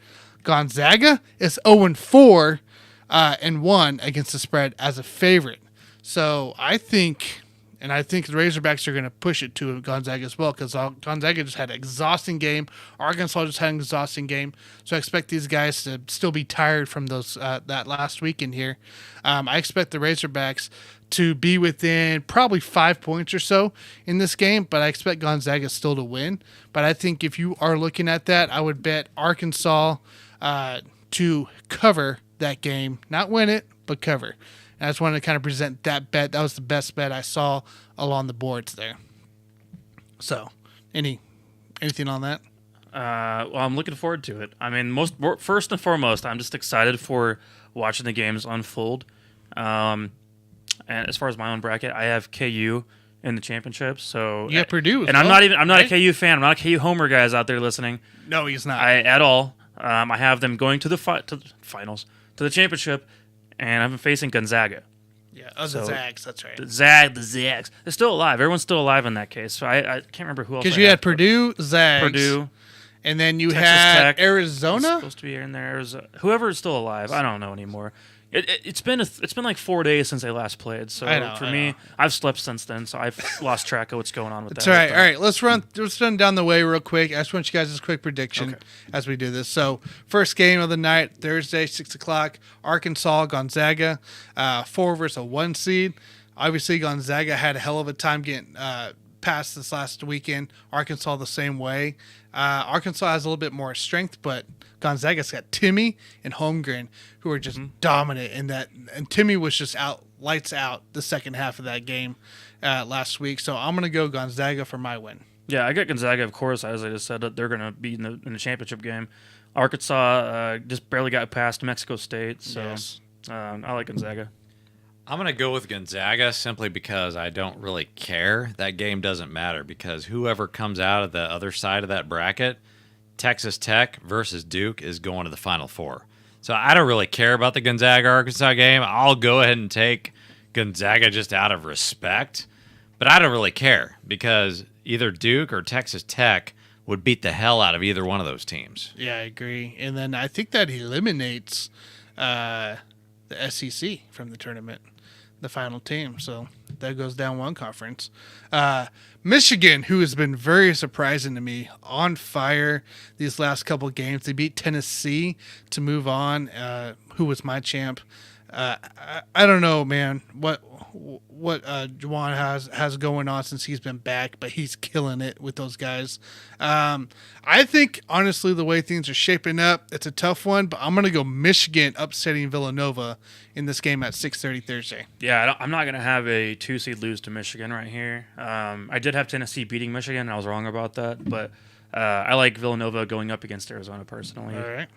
Speaker 2: Gonzaga is 0-4 and 1 against the spread as a favorite. So I think the Razorbacks are going to push it to Gonzaga as well, because Gonzaga just had an exhausting game. Arkansas just had an exhausting game. So I expect these guys to still be tired from those that last weekend here. I expect the Razorbacks to be within probably 5 points or so in this game, but I expect Gonzaga still to win. But I think if you are looking at that, I would bet Arkansas to cover that game. Not win it, but cover. I just wanted to kind of present that bet. That was the best bet I saw along the boards there. So, anything on that?
Speaker 1: Well, I'm looking forward to it. I mean, first and foremost, I'm just excited for watching the games unfold. And as far as my own bracket, I have KU in the championship. So
Speaker 2: you got Purdue,
Speaker 1: and
Speaker 2: well,
Speaker 1: I'm not a KU fan. I'm not a KU homer, guys out there listening.
Speaker 2: No, he's not.
Speaker 1: At all. I have them going to the finals, to the championship. And I'm facing Gonzaga.
Speaker 2: Yeah, the Zags, that's right.
Speaker 1: The Zags. They're still alive. Everyone's still alive in that case. So I can't remember who else.
Speaker 2: Because you had Purdue, Zags. And then you
Speaker 1: Texas
Speaker 2: had
Speaker 1: Tech,
Speaker 2: Arizona?
Speaker 1: Supposed to be in there. Whoever is still alive. I don't know anymore. It's been like 4 days since they last played. So for me, I've slept since then. So I've lost track of what's going on with that.
Speaker 2: That's all right. All right, let's run down the way real quick. I just want you guys a quick prediction as we do this. So first game of the night, Thursday, 6:00, Arkansas, Gonzaga, 4 versus a 1 seed. Obviously, Gonzaga had a hell of a time getting past this last weekend. Arkansas the same way. Arkansas has a little bit more strength, but Gonzaga's got Timmy and Holmgren, who are just dominant in that. And Timmy was just lights out the second half of that game last week. So I'm going to go Gonzaga for my win.
Speaker 1: Yeah, I got Gonzaga, of course. As I just said, that they're going to be in the championship game. Arkansas just barely got past Mexico State, so yes. I like Gonzaga.
Speaker 3: I'm going to go with Gonzaga simply because I don't really care. That game doesn't matter because whoever comes out of the other side of that bracket, Texas Tech versus Duke, is going to the Final Four. So I don't really care about the Gonzaga-Arkansas game. I'll go ahead and take Gonzaga just out of respect. But I don't really care because either Duke or Texas Tech would beat the hell out of either one of those teams.
Speaker 2: Yeah, I agree. And then I think that eliminates the SEC from the tournament, the final team. So that goes down one conference. Michigan, who has been very surprising to me, on fire these last couple of games. They beat Tennessee to move on, who was my champ. I don't know, man, what Juwan has going on since he's been back, but he's killing it with those guys. I think, honestly, the way things are shaping up, it's a tough one, but I'm going to go Michigan upsetting Villanova in this game at 6:30 Thursday.
Speaker 1: Yeah, I'm not going to have a 2-seed lose to Michigan right here. I did have Tennessee beating Michigan, and I was wrong about that, but I like Villanova going up against Arizona personally.
Speaker 2: All right.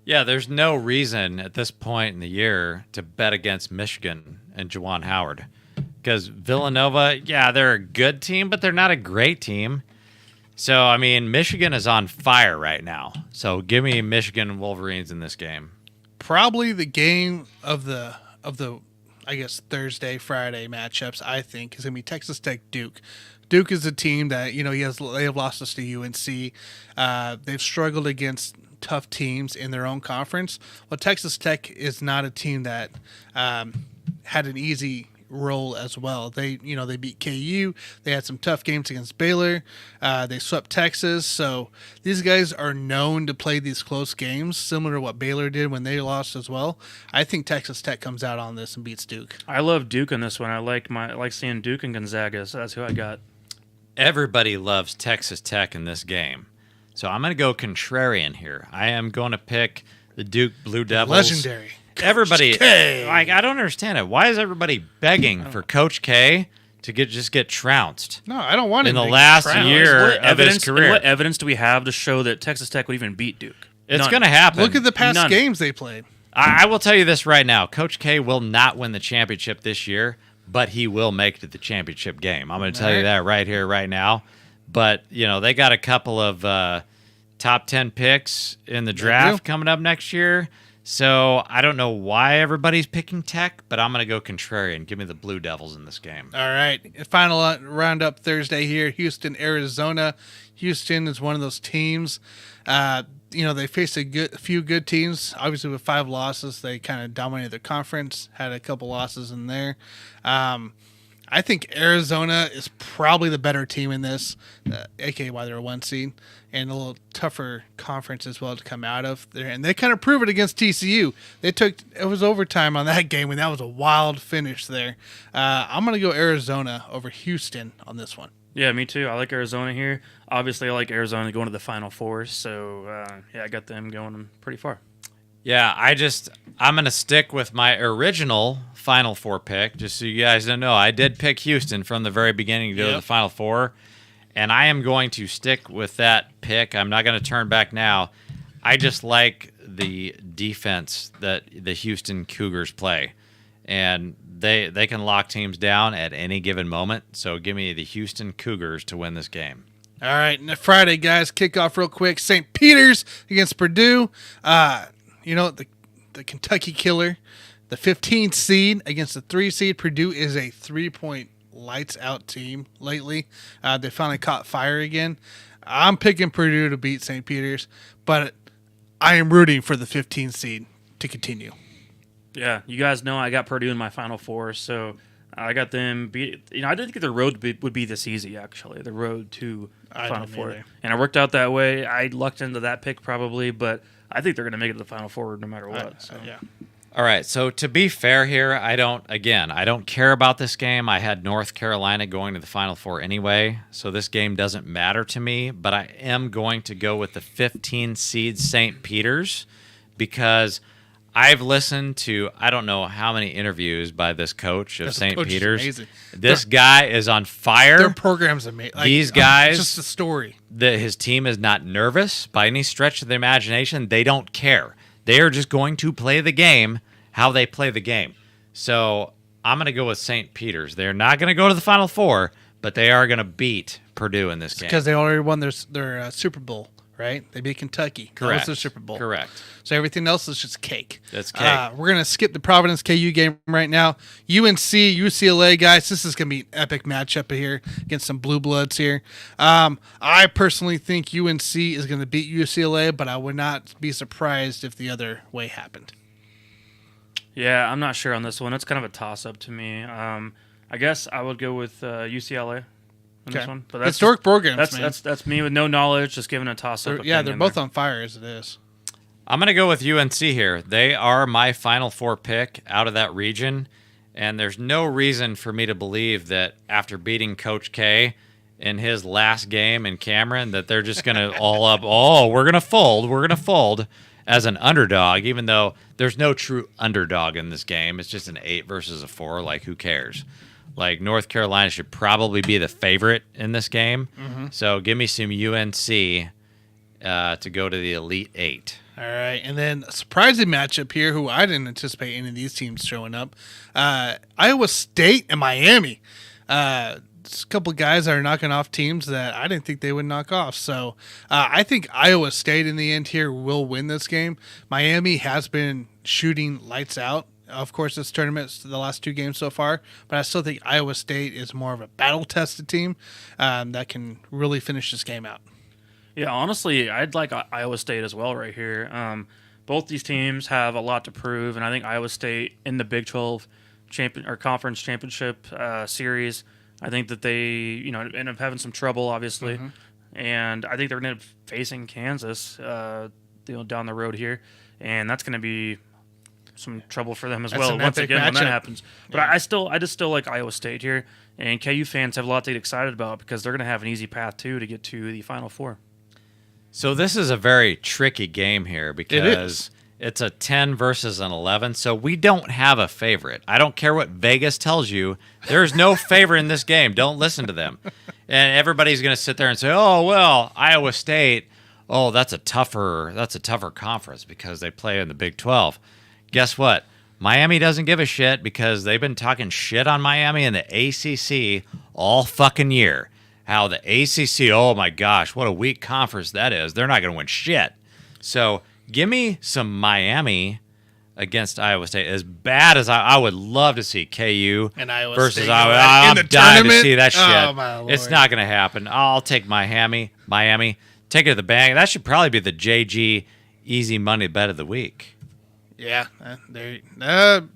Speaker 3: Yeah, there's no reason at this point in the year to bet against Michigan and Juwan Howard. Because Villanova, yeah, they're a good team, but they're not a great team. So, I mean, Michigan is on fire right now. So give me Michigan Wolverines in this game.
Speaker 2: Probably the game of the I guess Thursday, Friday matchups, I think, is going to be Texas Tech Duke. Duke is a team that, they have lost us to UNC. They've struggled against tough teams in their own conference. Well, Texas Tech is not a team that had an easy role as well. They beat KU. They had some tough games against Baylor. They swept Texas. So these guys are known to play these close games, similar to what Baylor did when they lost as well. I think Texas Tech comes out on this and beats Duke.
Speaker 1: I love Duke in this one. I like seeing Duke and Gonzaga, so that's who I got.
Speaker 3: Everybody loves Texas Tech in this game. So I'm going to go contrarian here. I am going to pick the Duke Blue Devils.
Speaker 2: Legendary.
Speaker 3: Everybody,
Speaker 2: Coach K.
Speaker 3: I don't understand it. Why is everybody begging for Coach K to just get trounced?
Speaker 2: No, I don't want
Speaker 3: in
Speaker 2: him
Speaker 3: the
Speaker 2: to
Speaker 3: last
Speaker 2: get trounced.
Speaker 3: year of his career.
Speaker 1: What evidence do we have to show that Texas Tech would even beat Duke?
Speaker 3: It's going to happen.
Speaker 2: Look at the past
Speaker 1: None.
Speaker 2: games they played.
Speaker 3: I will tell you this right now. Coach K will not win the championship this year, but he will make it to the championship game. I'm going to tell you that right here, right now. But, they got a couple of top 10 picks in the draft coming up next year. So I don't know why everybody's picking Tech, but I'm going to go contrarian. Give me the Blue Devils in this game.
Speaker 2: All right. Final roundup Thursday here. Houston, Arizona. Houston is one of those teams. They faced a few good teams. Obviously, with 5 losses, they kind of dominated the conference. Had a couple losses in there. I think Arizona is probably the better team in this, aka why they're a 1 seed, and a little tougher conference as well to come out of there. And they kind of prove it against TCU. It was overtime on that game, and that was a wild finish there. I'm going to go Arizona over Houston on this one.
Speaker 1: Yeah, me too. I like Arizona here. Obviously, I like Arizona going to the Final Four, so I got them going pretty far.
Speaker 3: Yeah, I'm going to stick with my original Final Four pick, just so you guys don't know. I did pick Houston from the very beginning to go to the Final Four, and I am going to stick with that pick. I'm not going to turn back now. I just like the defense that the Houston Cougars play, and they can lock teams down at any given moment, so give me the Houston Cougars to win this game.
Speaker 2: All right, and Friday, guys, kick off real quick. St. Peter's against Purdue. The Kentucky killer, the 15th seed against the 3 seed. Purdue is a 3-point lights out team lately. They finally caught fire again. I'm picking Purdue to beat St. Peter's, but I am rooting for the 15th seed to continue.
Speaker 1: Yeah, you guys know I got Purdue in my Final Four, so I got them beat. I didn't think the road would be this easy, actually, the road to Final Four.
Speaker 2: Either.
Speaker 1: And it worked out that way. I lucked into that pick probably, but I think they're going to make it to the Final Four no matter what. So.
Speaker 2: Yeah.
Speaker 3: All right, so to be fair here, I don't care about this game. I had North Carolina going to the Final Four anyway, so this game doesn't matter to me, but I am going to go with the 15 seed St. Peter's because I've listened to I don't know how many interviews by this coach of St. Peter's.
Speaker 2: Amazing.
Speaker 3: This guy is on fire.
Speaker 2: Their program's amazing.
Speaker 3: These guys,
Speaker 2: just a story.
Speaker 3: His team is not nervous by any stretch of the imagination. They don't care. They are just going to play the game how they play the game. So I'm going to go with St. Peter's. They're not going to go to the Final Four, but they are going to beat Purdue in this game.
Speaker 2: Because they already won their Super Bowl right? They beat Kentucky.
Speaker 3: Correct.
Speaker 2: That was the Super Bowl.
Speaker 3: Correct.
Speaker 2: So everything else is just cake.
Speaker 3: That's cake.
Speaker 2: We're going to skip the Providence KU game right now. UNC, UCLA, guys, this is going to be an epic matchup here against some blue bloods here. I personally think UNC is going to beat UCLA, but I would not be surprised if the other way happened.
Speaker 1: Yeah, I'm not sure on this one. It's kind of a toss-up to me. I guess I would go with UCLA on this one. But that's
Speaker 2: historic programs, man.
Speaker 1: That's me with no knowledge, just giving a toss-up.
Speaker 2: Yeah, they're both on fire as it is.
Speaker 3: I'm going to go with UNC here. They are my Final Four pick out of that region, and there's no reason for me to believe that after beating Coach K in his last game in Cameron that they're just going to all up, we're going to fold as an underdog, even though there's no true underdog in this game. It's just an 8 versus a 4. Like, who cares? Like, North Carolina should probably be the favorite in this game. Mm-hmm. So give me some UNC to go to the Elite 8.
Speaker 2: All right, and then a surprising matchup here, who I didn't anticipate any of these teams showing up. Iowa State and Miami. A couple of guys that are knocking off teams that I didn't think they would knock off. So I think Iowa State in the end here will win this game. Miami has been shooting lights out. Of course, this tournament's the last 2 games so far, but I still think Iowa State is more of a battle-tested team that can really finish this game out.
Speaker 1: Yeah, honestly, I'd like Iowa State as well right here. Both these teams have a lot to prove, and I think Iowa State in the Big 12 conference championship series, I think that they end up having some trouble, obviously, and I think they're going to be facing Kansas down the road here, and that's going to be some trouble for them as well once again when that happens. But I just still like Iowa State here, and KU fans have a lot to get excited about because they're going to have an easy path too to get to the Final Four.
Speaker 3: So this is a very tricky game here because it's a 10 versus an 11, so we don't have a favorite. I don't care what Vegas tells you. There's no favorite in this game. Don't listen to them. And everybody's going to sit there and say, oh, well, Iowa State, that's a tougher conference because they play in the Big 12. Guess what? Miami doesn't give a shit because they've been talking shit on Miami and the ACC all fucking year. How the ACC, oh my gosh, what a weak conference that is. They're not going to win shit. So give me some Miami against Iowa State. As bad as I would love to see KU
Speaker 2: and Iowa
Speaker 3: versus
Speaker 2: State
Speaker 3: Iowa. I'm dying to see that shit. It's not going to happen. I'll take Miami. Take it to the bank. That should probably be the JG easy money bet of the week.
Speaker 2: Yeah,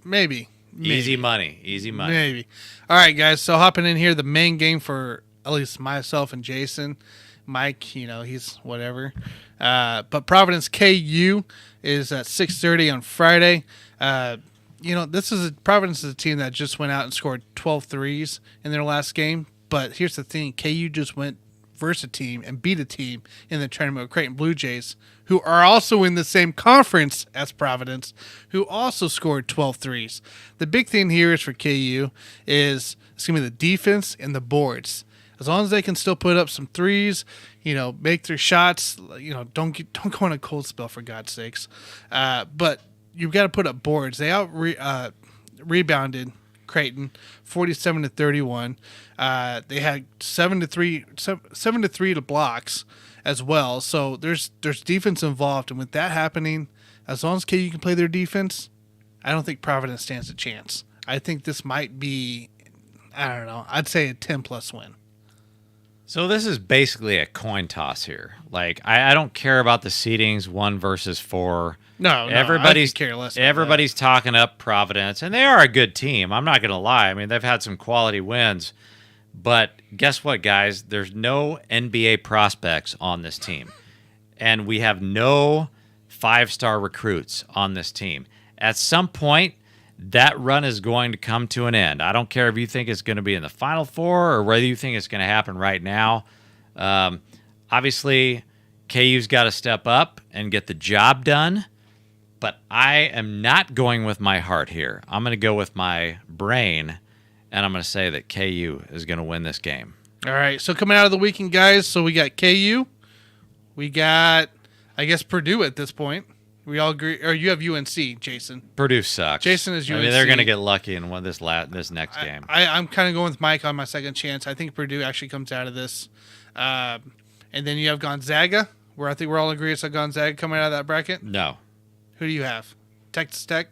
Speaker 2: maybe.
Speaker 3: Easy money.
Speaker 2: Maybe. All right, guys. So hopping in here, the main game for at least myself and Jason. Mike, he's whatever. But Providence KU is at 6:30 on Friday. Providence is a team that just went out and scored 12 threes in their last game. But here's the thing. KU just went versus a team and beat a team in the tournament with Creighton Blue Jays, who are also in the same conference as Providence, who also scored 12 threes. The big thing here is for KU is it's going to be the defense and the boards. As long as they can still put up some threes, make their shots, don't go on a cold spell for God's sakes. But you've got to put up boards. They rebounded Creighton 47-31. They had 7 to 3 to blocks as well. So there's defense involved, and with that happening, as long as KU can play their defense, I don't think Providence stands a chance. I think this might be, I don't know, I'd say a 10+ win.
Speaker 3: So this is basically a coin toss here. Like, I don't care about the seedings 1 versus 4.
Speaker 2: No,
Speaker 3: everybody's
Speaker 2: I care less.
Speaker 3: Everybody's talking up Providence, and they are a good team. I'm not going to lie. I mean, they've had some quality wins. But guess what, guys? There's no NBA prospects on this team. And we have no 5-star recruits on this team. At some point, that run is going to come to an end. I don't care if you think it's going to be in the Final Four or whether you think it's going to happen right now. Obviously, KU's got to step up and get the job done. But I am not going with my heart here. I'm going to go with my brain, and I'm going to say that KU is going to win this game.
Speaker 2: All right, so coming out of the weekend, guys, so we got KU. We got, I guess, Purdue at this point. We all agree, or you have UNC, Jason.
Speaker 3: Purdue sucks.
Speaker 2: Jason is UNC.
Speaker 3: I mean, they're going to get lucky and win this next game.
Speaker 2: I'm kind of going with Mike on my second chance. I think Purdue actually comes out of this. And then you have Gonzaga. Where I think we're all in agreement on Gonzaga coming out of that bracket.
Speaker 3: No.
Speaker 2: Who do you have? Texas Tech?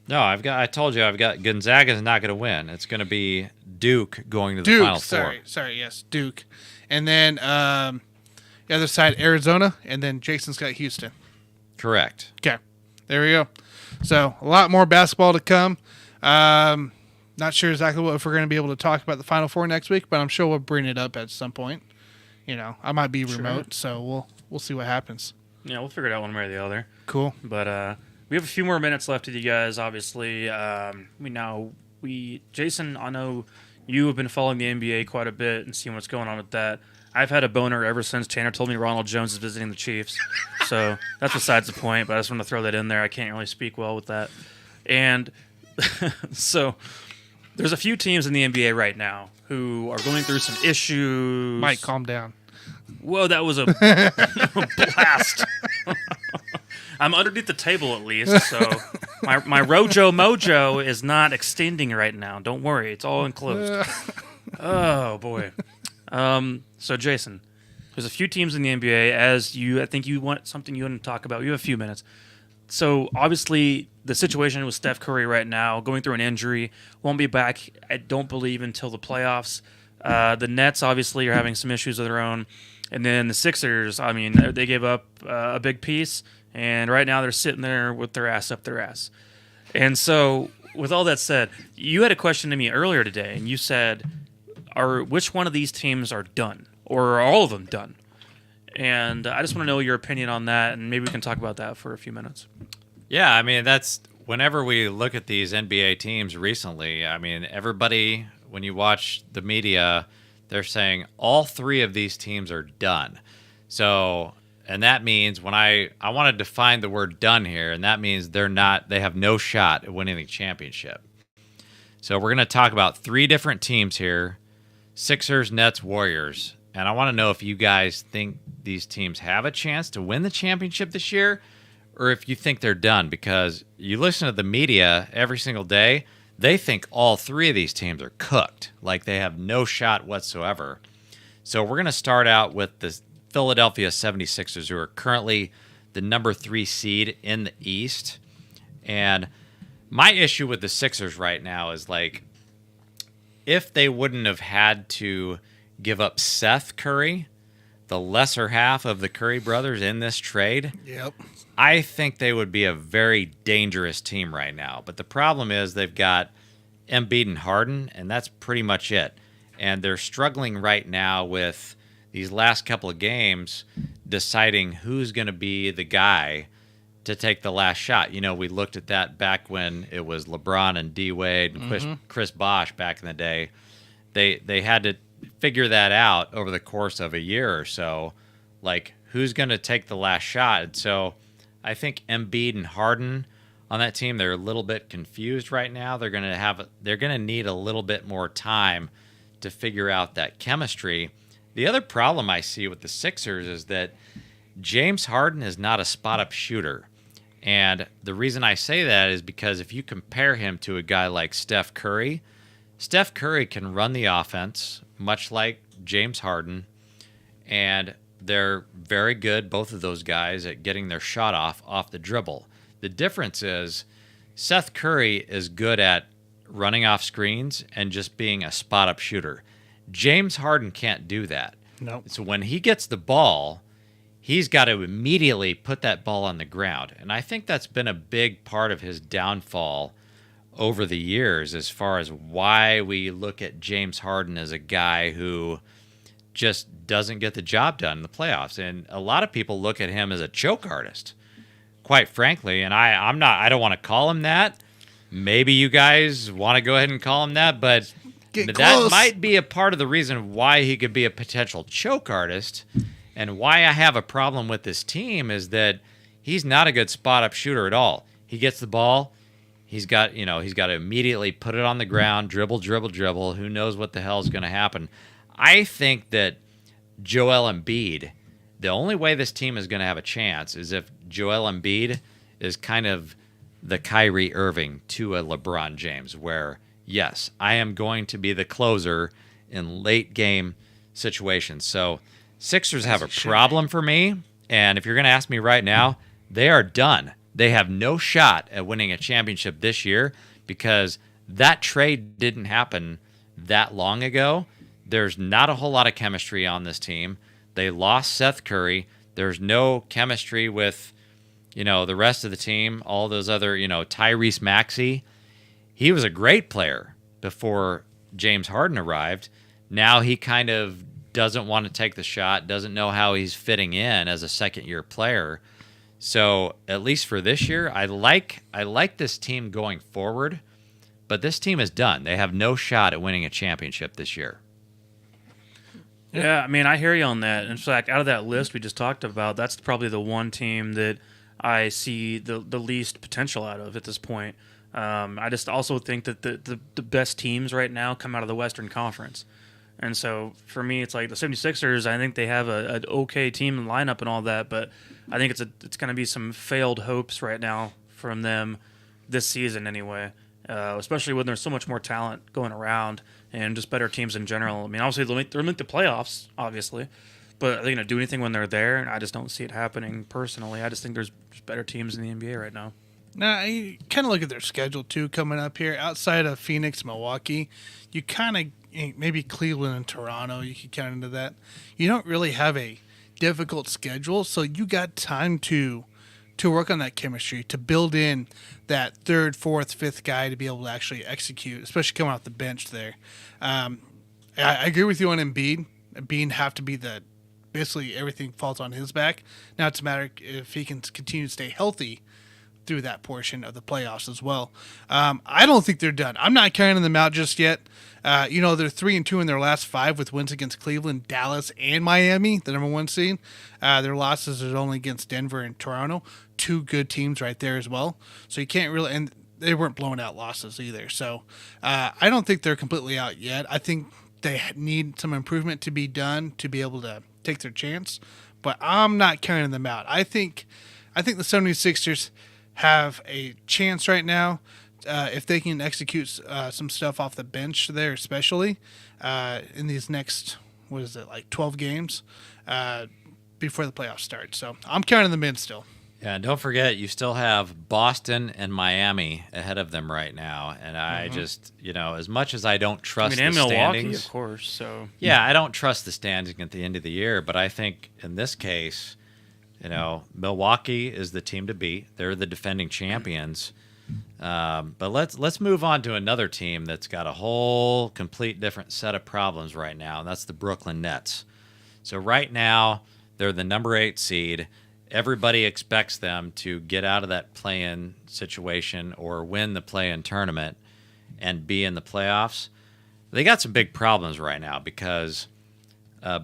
Speaker 3: No, I told you I've got Gonzaga's not going to win. It's going to be Duke going to the Final Four.
Speaker 2: Sorry, yes, Duke. And then the other side, Arizona, and then Jason's got Houston.
Speaker 3: Correct.
Speaker 2: Okay, there we go. So a lot more basketball to come. Not sure exactly if we're going to be able to talk about the Final Four next week, but I'm sure we'll bring it up at some point. You know, I might be remote, so we'll see what happens.
Speaker 1: Yeah, we'll figure it out one way or the other.
Speaker 2: Cool.
Speaker 1: But we have a few more minutes left with you guys. Obviously, Jason, I know you have been following the NBA quite a bit and seeing what's going on with that. I've had a boner ever since Tanner told me Ronald Jones is visiting the Chiefs. So that's besides the point, but I just want to throw that in there. I can't really speak well with that. And so there's a few teams in the NBA right now who are going through some issues.
Speaker 2: Mike, calm down.
Speaker 1: Whoa, that was a blast. I'm underneath the table at least, so my Rojo Mojo is not extending right now. Don't worry, it's all enclosed. Oh, boy. So, Jason, there's a few teams in the NBA. I think you want something you want to talk about. You have a few minutes. So, obviously, the situation with Steph Curry right now, going through an injury, won't be back, I don't believe, until the playoffs. The Nets, obviously, are having some issues of their own. And then the Sixers, I mean, they gave up a big piece, and right now they're sitting there with their ass up their ass. And so, with all that said, you had a question to me earlier today, and you said, which one of these teams are done? Or are all of them done? And I just want to know your opinion on that, and maybe we can talk about that for a few minutes.
Speaker 3: Yeah, I mean, that's whenever we look at these NBA teams recently, I mean, everybody, when you watch the media, they're saying all three of these teams are done. So, and that means when I want to define the word done here, and that means they have no shot at winning the championship. So we're going to talk about three different teams here: Sixers, Nets, Warriors. And I want to know if you guys think these teams have a chance to win the championship this year, or if you think they're done, because you listen to the media every single day, they think all three of these teams are cooked, like they have no shot whatsoever. So we're going to start out with the Philadelphia 76ers, who are currently the number 3 seed in the East. And my issue with the Sixers right now is, like, if they wouldn't have had to give up Seth Curry, the lesser half of the Curry brothers in this trade,
Speaker 2: Yep.
Speaker 3: I think they would be a very dangerous team right now. But the problem is they've got Embiid and Harden, and that's pretty much it. And they're struggling right now with these last couple of games deciding who's going to be the guy to take the last shot. You know, we looked at that back when it was LeBron and D-Wade and Chris Bosh back in the day. They had to figure that out over the course of a year or so, like who's going to take the last shot. And so I think Embiid and Harden on that team, they're a little bit confused right now. They're going to need a little bit more time to figure out that chemistry. The other problem I see with the Sixers is that James Harden is not a spot-up shooter. And the reason I say that is because if you compare him to a guy like Steph Curry can run the offense, much like James Harden, and they're very good, both of those guys, at getting their shot off the dribble. The difference is Seth Curry is good at running off screens and just being a spot-up shooter. James Harden can't do that.
Speaker 2: Nope.
Speaker 3: So when he gets the ball, he's got to immediately put that ball on the ground. And I think that's been a big part of his downfall over the years, as far as why we look at James Harden as a guy who just doesn't get the job done in the playoffs. And a lot of people look at him as a choke artist, quite frankly. And I don't want to call him that. Maybe you guys want to go ahead and call him that, but that might be a part of the reason why he could be a potential choke artist. And why I have a problem with this team is that he's not a good spot-up shooter at all. He gets the ball, he's got to immediately put it on the ground, dribble. Who knows what the hell is going to happen? I think that Joel Embiid, the only way this team is going to have a chance is if Joel Embiid is kind of the Kyrie Irving to a LeBron James, where, yes, I am going to be the closer in late game situations. So Sixers have a problem for me. And if you're going to ask me right now, they are done. They have no shot at winning a championship this year because that trade didn't happen that long ago. There's not a whole lot of chemistry on this team. They lost Seth Curry. There's no chemistry with, the rest of the team, all those other, Tyrese Maxey. He was a great player before James Harden arrived. Now he kind of doesn't want to take the shot, doesn't know how he's fitting in as a second-year player. So at least for this year, I like this team going forward, but this team is done. They have no shot at winning a championship this year.
Speaker 1: Yeah, I mean, I hear you on that. In fact, out of that list we just talked about, that's probably the one team that I see the least potential out of at this point. I just also think that the best teams right now come out of the Western Conference. And so for me, it's like the 76ers, I think they have an okay team and lineup and all that, but I think it's going to be some failed hopes right now from them this season anyway, especially when there's so much more talent going around and just better teams in general. I mean, obviously, they're linked to playoffs, obviously, but are they going to do anything when they're there? And I just don't see it happening personally. I just think there's better teams in the NBA right now.
Speaker 2: Now, you kind of look at their schedule, too, coming up here. Outside of Phoenix, Milwaukee, you kind of, maybe Cleveland and Toronto, you could count into that. You don't really have a difficult schedule, so you got time to work on that chemistry, to build in that third, fourth, fifth guy to be able to actually execute, especially coming off the bench there. I agree with you on Embiid. Embiid have to be basically everything falls on his back. Now it's a matter if he can continue to stay healthy through that portion of the playoffs as well. I don't think they're done. I'm not counting them out just yet. They're 3-2 in their last 5 with wins against Cleveland, Dallas, and Miami, the number 1 seed. Their losses are only against Denver and Toronto, 2 good teams right there as well. So you can't really, and they weren't blowing out losses either. So I don't think they're completely out yet. I think they need some improvement to be done to be able to take their chance, but I'm not counting them out. I think the 76ers have a chance right now if they can execute some stuff off the bench there, especially in these next 12 games before the playoffs start. So I'm counting them in still.
Speaker 3: Yeah, and don't forget, you still have Boston and Miami ahead of them right now. And I just, as much as I don't trust the
Speaker 1: Milwaukee,
Speaker 3: standings,
Speaker 1: of course. So
Speaker 3: yeah, I don't trust the standings at the end of the year. But I think in this case, Milwaukee is the team to beat. They're the defending champions. But let's move on to another team that's got a whole complete different set of problems right now, and that's the Brooklyn Nets. So right now, they're the number 8 seed. Everybody expects them to get out of that play-in situation or win the play-in tournament and be in the playoffs. They got some big problems right now because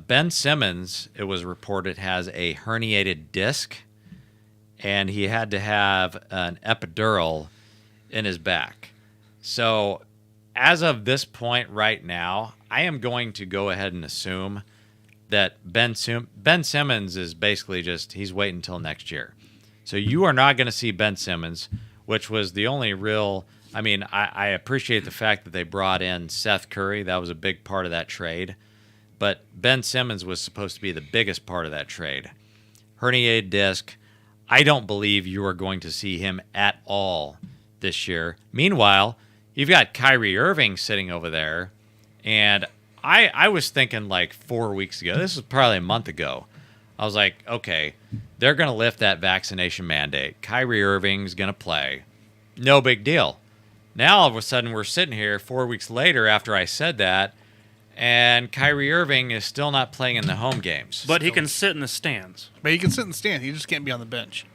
Speaker 3: Ben Simmons, it was reported, has a herniated disc, and he had to have an epidural in his back. So as of this point right now, I am going to go ahead and assume that Ben Simmons is basically he's waiting until next year. So you are not going to see Ben Simmons, which was the only real... I mean, I appreciate the fact that they brought in Seth Curry. That was a big part of that trade. But Ben Simmons was supposed to be the biggest part of that trade. Herniated disc. I don't believe you are going to see him at all this year. Meanwhile, you've got Kyrie Irving sitting over there, and I was thinking like 4 weeks ago, this was probably a month ago, I was like, okay, they're going to lift that vaccination mandate. Kyrie Irving's going to play. No big deal. Now, all of a sudden, we're sitting here 4 weeks later after I said that, and Kyrie Irving is still not playing in the home games.
Speaker 1: But he can sit in the stands.
Speaker 2: But he can sit in the stands. He just can't be on the bench.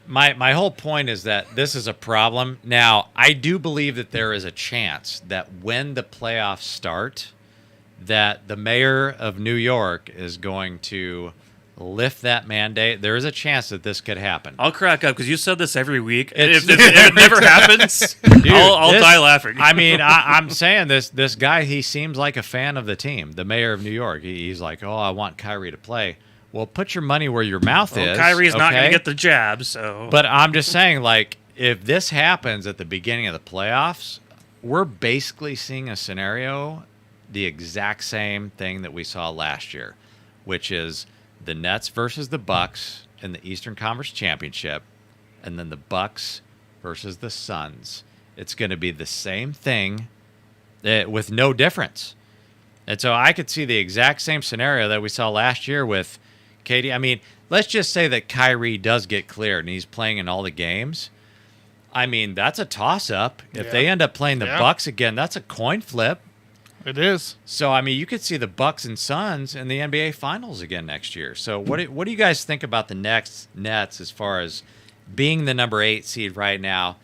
Speaker 3: My whole point is that this is a problem. Now, I do believe that there is a chance that when the playoffs start, that the mayor of New York is going to lift that mandate. There is a chance that this could happen.
Speaker 1: I'll crack up because you said this every week. If it never happens, dude, I'll die laughing.
Speaker 3: I mean, I'm saying this guy, he seems like a fan of the team, the mayor of New York. He's like, I want Kyrie to play. Well, put your money where your mouth is.
Speaker 1: Kyrie's not going to get the jab, so.
Speaker 3: But I'm just saying, like, if this happens at the beginning of the playoffs, we're basically seeing a scenario, the exact same thing that we saw last year, which is the Nets versus the Bucks in the Eastern Conference Championship, and then the Bucks versus the Suns. It's going to be the same thing with no difference. And so I could see the exact same scenario that we saw last year with KD. I mean, let's just say that Kyrie does get cleared and he's playing in all the games. I mean, that's a toss-up. If they end up playing the Bucks again, that's a coin flip.
Speaker 2: It is.
Speaker 3: So, I mean, you could see the Bucks and Suns in the NBA Finals again next year. So what do you guys think about the Nets as far as being the number 8 seed right now?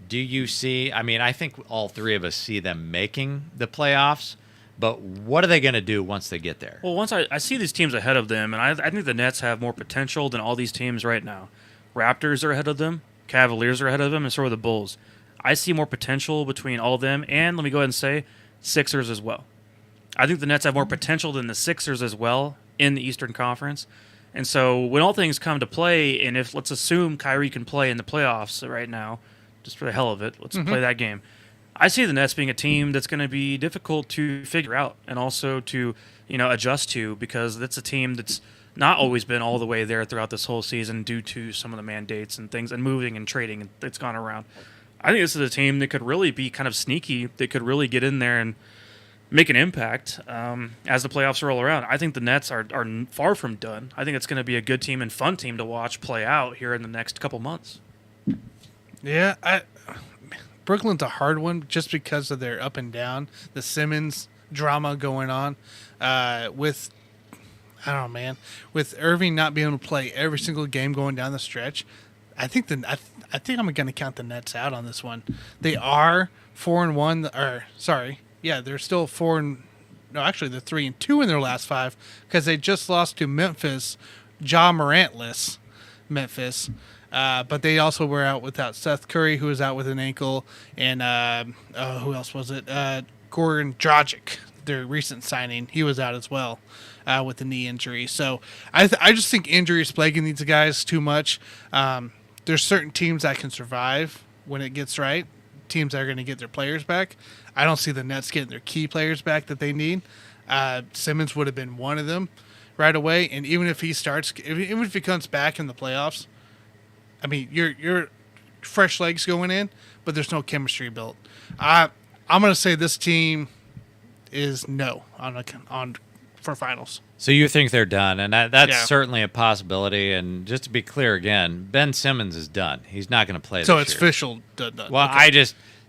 Speaker 3: Do you see – I mean, I think all three of us see them making the playoffs. But what are they going to do once they get there?
Speaker 1: Well, once I see these teams ahead of them, and I think the Nets have more potential than all these teams right now. Raptors are ahead of them. Cavaliers are ahead of them, and so are the Bulls. I see more potential between all of them, and let me go ahead and say Sixers as well. I think the Nets have more potential than the Sixers as well in the Eastern Conference. And so when all things come to play, and if let's assume Kyrie can play in the playoffs right now, just for the hell of it, let's play that game. I see the Nets being a team that's going to be difficult to figure out and also to, adjust to, because that's a team that's not always been all the way there throughout this whole season due to some of the mandates and things and moving and trading that's gone around. I think this is a team that could really be kind of sneaky. They could really get in there and make an impact as the playoffs roll around. I think the Nets are far from done. I think it's going to be a good team and fun team to watch play out here in the next couple months.
Speaker 2: Yeah, Brooklyn's a hard one just because of their up and down, the Simmons drama going on with, I don't know, man, with Irving not being able to play every single game going down the stretch. I think I'm going to count the Nets out on this one. They are 4-1, or sorry, yeah, they're still 4. No, actually, they're 3-2 in their last 5 because they just lost to Memphis, Ja Morant-less Memphis. But they also were out without Seth Curry, who was out with an ankle, and who else was it? Goran Dragic, their recent signing, he was out as well with a knee injury. So I just think injury is plaguing these guys too much. There's certain teams that can survive when it gets right, teams that are going to get their players back. I don't see the Nets getting their key players back that they need. Simmons would have been one of them right away, and even if he comes back in the playoffs, I mean, you're fresh legs going in, but there's no chemistry built. I'm going to say this team is no on for finals.
Speaker 3: So you think they're done, and that's certainly a possibility. And just to be clear again, Ben Simmons is done. He's not going to play this year.
Speaker 2: So it's official done.
Speaker 3: Well, okay.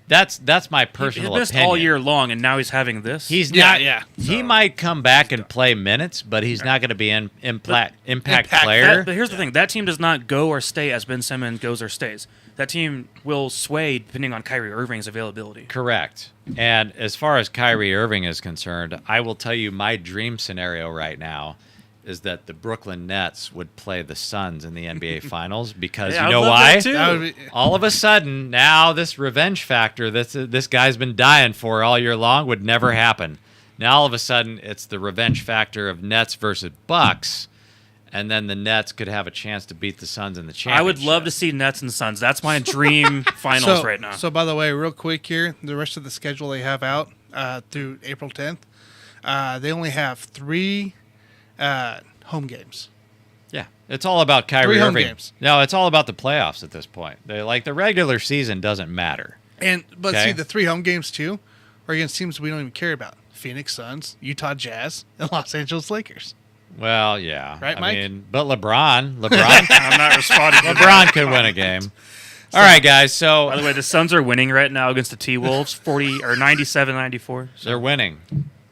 Speaker 3: That's my personal
Speaker 1: opinion. He missed all year long, and now he's having this.
Speaker 3: He's not. Yeah. He might come back and play minutes, but he's not going to be an impact player.
Speaker 1: But here's the thing: that team does not go or stay as Ben Simmons goes or stays. That team will sway depending on Kyrie Irving's availability.
Speaker 3: Correct. And as far as Kyrie Irving is concerned, I will tell you my dream scenario right now is that the Brooklyn Nets would play the Suns in the NBA Finals because you know why? All of a sudden, now this revenge factor that this guy's been dying for all year long would never happen. Now all of a sudden, it's the revenge factor of Nets versus Bucks, and then the Nets could have a chance to beat the Suns in the championship.
Speaker 1: I would love to see Nets and Suns. That's my dream finals right now.
Speaker 2: So, by the way, real quick here, the rest of the schedule they have out through April 10th, they only have 3 home games.
Speaker 3: Yeah, it's all about Kyrie
Speaker 2: 3 home
Speaker 3: Irving.
Speaker 2: Games.
Speaker 3: No, it's all about the playoffs at this point. The regular season doesn't matter.
Speaker 2: But see, the 3 home games too are against teams we don't even care about: Phoenix Suns, Utah Jazz, and Los Angeles Lakers.
Speaker 3: Well, yeah,
Speaker 2: right, Mike?
Speaker 3: I mean, but LeBron,
Speaker 1: I'm not responding.
Speaker 3: LeBron could win a game. All right, guys. So,
Speaker 1: by the way, the Suns are winning right now against the T-Wolves, 97-94. So.
Speaker 3: They're winning.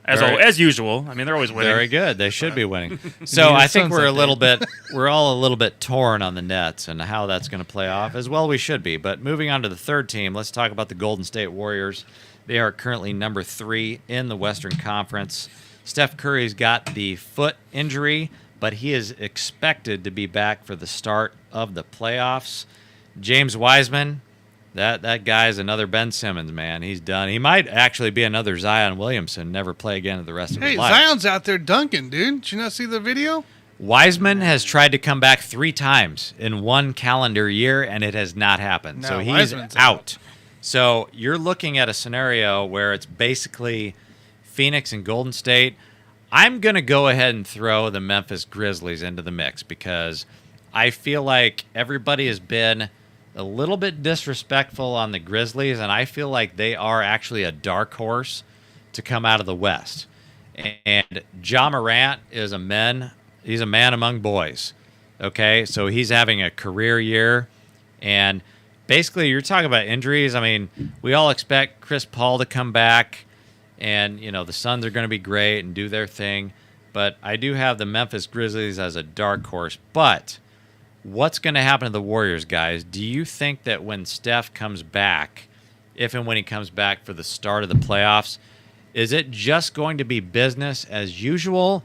Speaker 1: As usual. I mean, they're always winning.
Speaker 3: Very good. They should be winning. So I think we're all a little bit torn on the Nets and how that's going to play off. As well we should be. But moving on to the third team, let's talk about the Golden State Warriors. They are currently number 3 in the Western Conference. Steph Curry's got the foot injury, but he is expected to be back for the start of the playoffs. James Wiseman, that guy's another Ben Simmons, man. He's done. He might actually be another Zion Williamson, never play again the rest of his life.
Speaker 2: Hey, Zion's out there dunking, dude. Did you not see the video?
Speaker 3: Wiseman has tried to come back 3 times in 1 calendar year, and it has not happened. So he's
Speaker 2: Wiseman's
Speaker 3: out. So you're looking at a scenario where it's basically Phoenix and Golden State. I'm going to go ahead and throw the Memphis Grizzlies into the mix because I feel like everybody has been a little bit disrespectful on the Grizzlies, and I feel like they are actually a dark horse to come out of the West. And Ja Morant is he's a man among boys. Okay, so he's having a career year, and basically you're talking about injuries. I mean, we all expect Chris Paul to come back, and the Suns are going to be great and do their thing, but I do have the Memphis Grizzlies as a dark horse. But what's going to happen to the Warriors, guys? Do you think that when Steph comes back, if and when he comes back for the start of the playoffs, is it just going to be business as usual,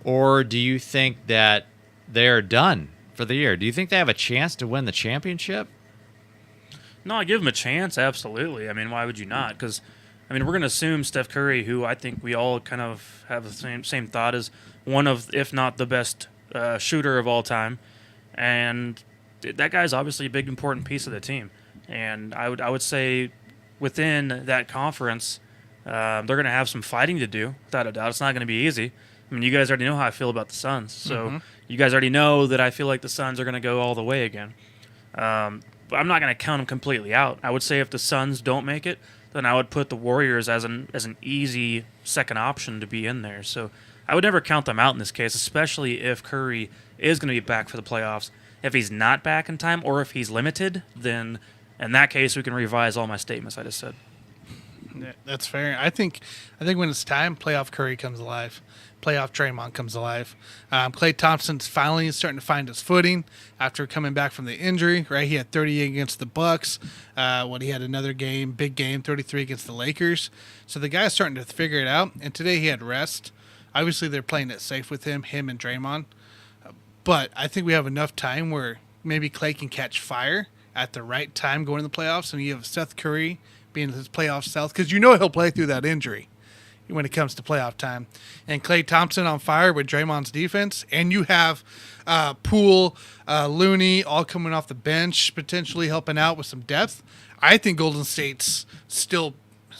Speaker 3: or do you think that they're done for the year? Do you think they have a chance to win the championship?
Speaker 1: No, I give them a chance, absolutely. I mean, why would you not? Because, we're going to assume Steph Curry, who I think we all kind of have the same thought, is one of, if not the best shooter of all time. And that guy's obviously a big, important piece of the team. And I would say within that conference, they're going to have some fighting to do, without a doubt. It's not going to be easy. You guys already know how I feel about the Suns. So you guys already know that I feel like the Suns are going to go all the way again. But I'm not going to count them completely out. I would say if the Suns don't make it, then I would put the Warriors as an easy second option to be in there. So I would never count them out in this case, especially if Curry is going to be back for the playoffs. If he's not back in time or if he's limited, then in that case we can revise all my statements I just said.
Speaker 2: Yeah, that's fair. I think when it's time, playoff Curry comes alive. Playoff Draymond comes alive. Klay Thompson's finally starting to find his footing after coming back from the injury. Right, he had 38 against the Bucks. When he had another game, big game, 33 against the Lakers. So the guy's starting to figure it out. And today he had rest. Obviously, they're playing it safe with him and Draymond. But I think we have enough time where maybe Klay can catch fire at the right time going to the playoffs, and you have Seth Curry being his playoff self, because he'll play through that injury when it comes to playoff time. And Klay Thompson on fire with Draymond's defense, and you have Poole, Looney all coming off the bench, potentially helping out with some depth. I think Golden State's still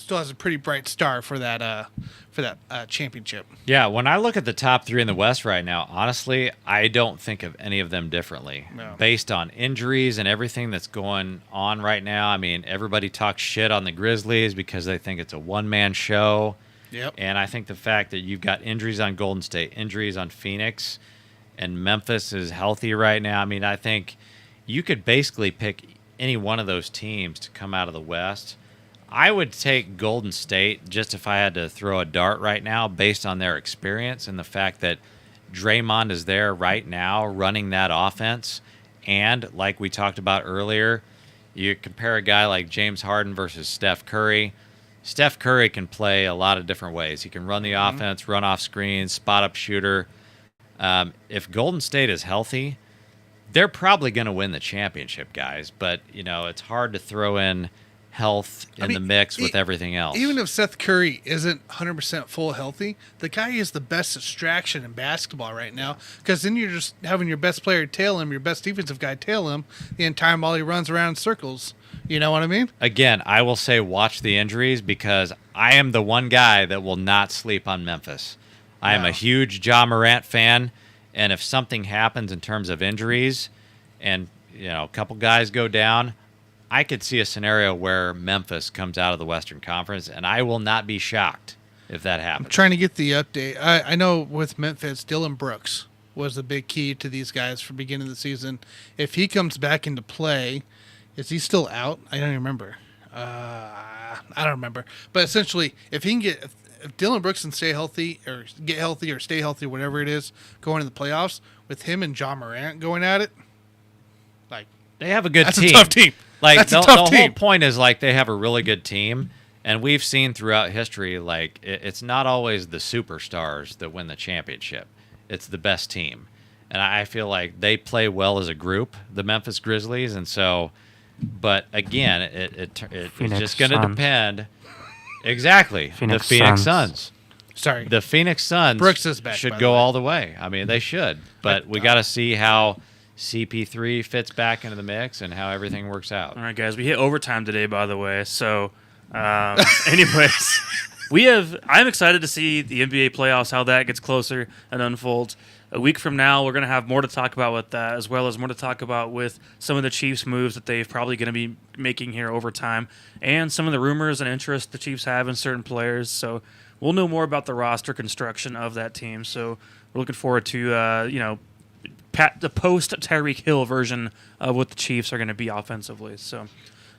Speaker 2: has a pretty bright star for that championship.
Speaker 3: Yeah, when I look at the top three in the West right now, honestly, I don't think of any of them differently.
Speaker 2: No.
Speaker 3: Based on injuries and everything that's going on right now, everybody talks shit on the Grizzlies because they think it's a one-man show.
Speaker 2: Yep.
Speaker 3: And I think the fact that you've got injuries on Golden State, injuries on Phoenix, and Memphis is healthy right now, I think you could basically pick any one of those teams to come out of the West. I would take Golden State just if I had to throw a dart right now based on their experience and the fact that Draymond is there right now running that offense. And like we talked about earlier, you compare a guy like James Harden versus Steph Curry. Steph Curry can play a lot of different ways. He can run the offense, run off screens, spot up shooter. If Golden State is healthy, they're probably going to win the championship, guys. But, it's hard to throw in health in the mix with everything else.
Speaker 2: Even if Seth Curry isn't 100% full healthy, the guy is the best distraction in basketball right now, because then you're just having your best player tail him, your best defensive guy tail him the entire time while he runs around in circles. You know what I mean?
Speaker 3: Again, I will say watch the injuries because I am the one guy that will not sleep on Memphis. I am a huge Ja Morant fan, and if something happens in terms of injuries and a couple guys go down, I could see a scenario where Memphis comes out of the Western Conference, and I will not be shocked if that happens.
Speaker 2: I'm trying to get the update. I know with Memphis, Dylan Brooks was the big key to these guys for beginning of the season. If he comes back into play, is he still out? I don't even remember. I don't remember. But essentially, if he can if Dylan Brooks can stay healthy or get healthy or stay healthy, whatever it is, going to the playoffs, with him and Ja Morant going at it,
Speaker 3: they have a good
Speaker 2: that's
Speaker 3: team.
Speaker 2: A tough team.
Speaker 3: That's
Speaker 2: a tough team.
Speaker 3: Whole point is they have a really good team, and we've seen throughout history it's not always the superstars that win the championship. It's the best team, and I feel like they play well as a group, the Memphis Grizzlies, and so. But again, it's just going to depend. Exactly, the Phoenix Suns.
Speaker 2: Sorry,
Speaker 3: the Phoenix Suns
Speaker 2: Brooks is back,
Speaker 3: should go all the way. They should, but we got to see how CP3 fits back into the mix and how everything works out.
Speaker 1: All right, guys, we hit overtime today, by the way. So, anyways, I'm excited to see the NBA playoffs, how that gets closer and unfolds. A week from now, we're going to have more to talk about with that, as well as more to talk about with some of the Chiefs' moves that they're probably going to be making here over time, and some of the rumors and interest the Chiefs have in certain players. So we'll know more about the roster construction of that team. So we're looking forward to, the post Tyreek Hill version of what the Chiefs are going to be offensively. So,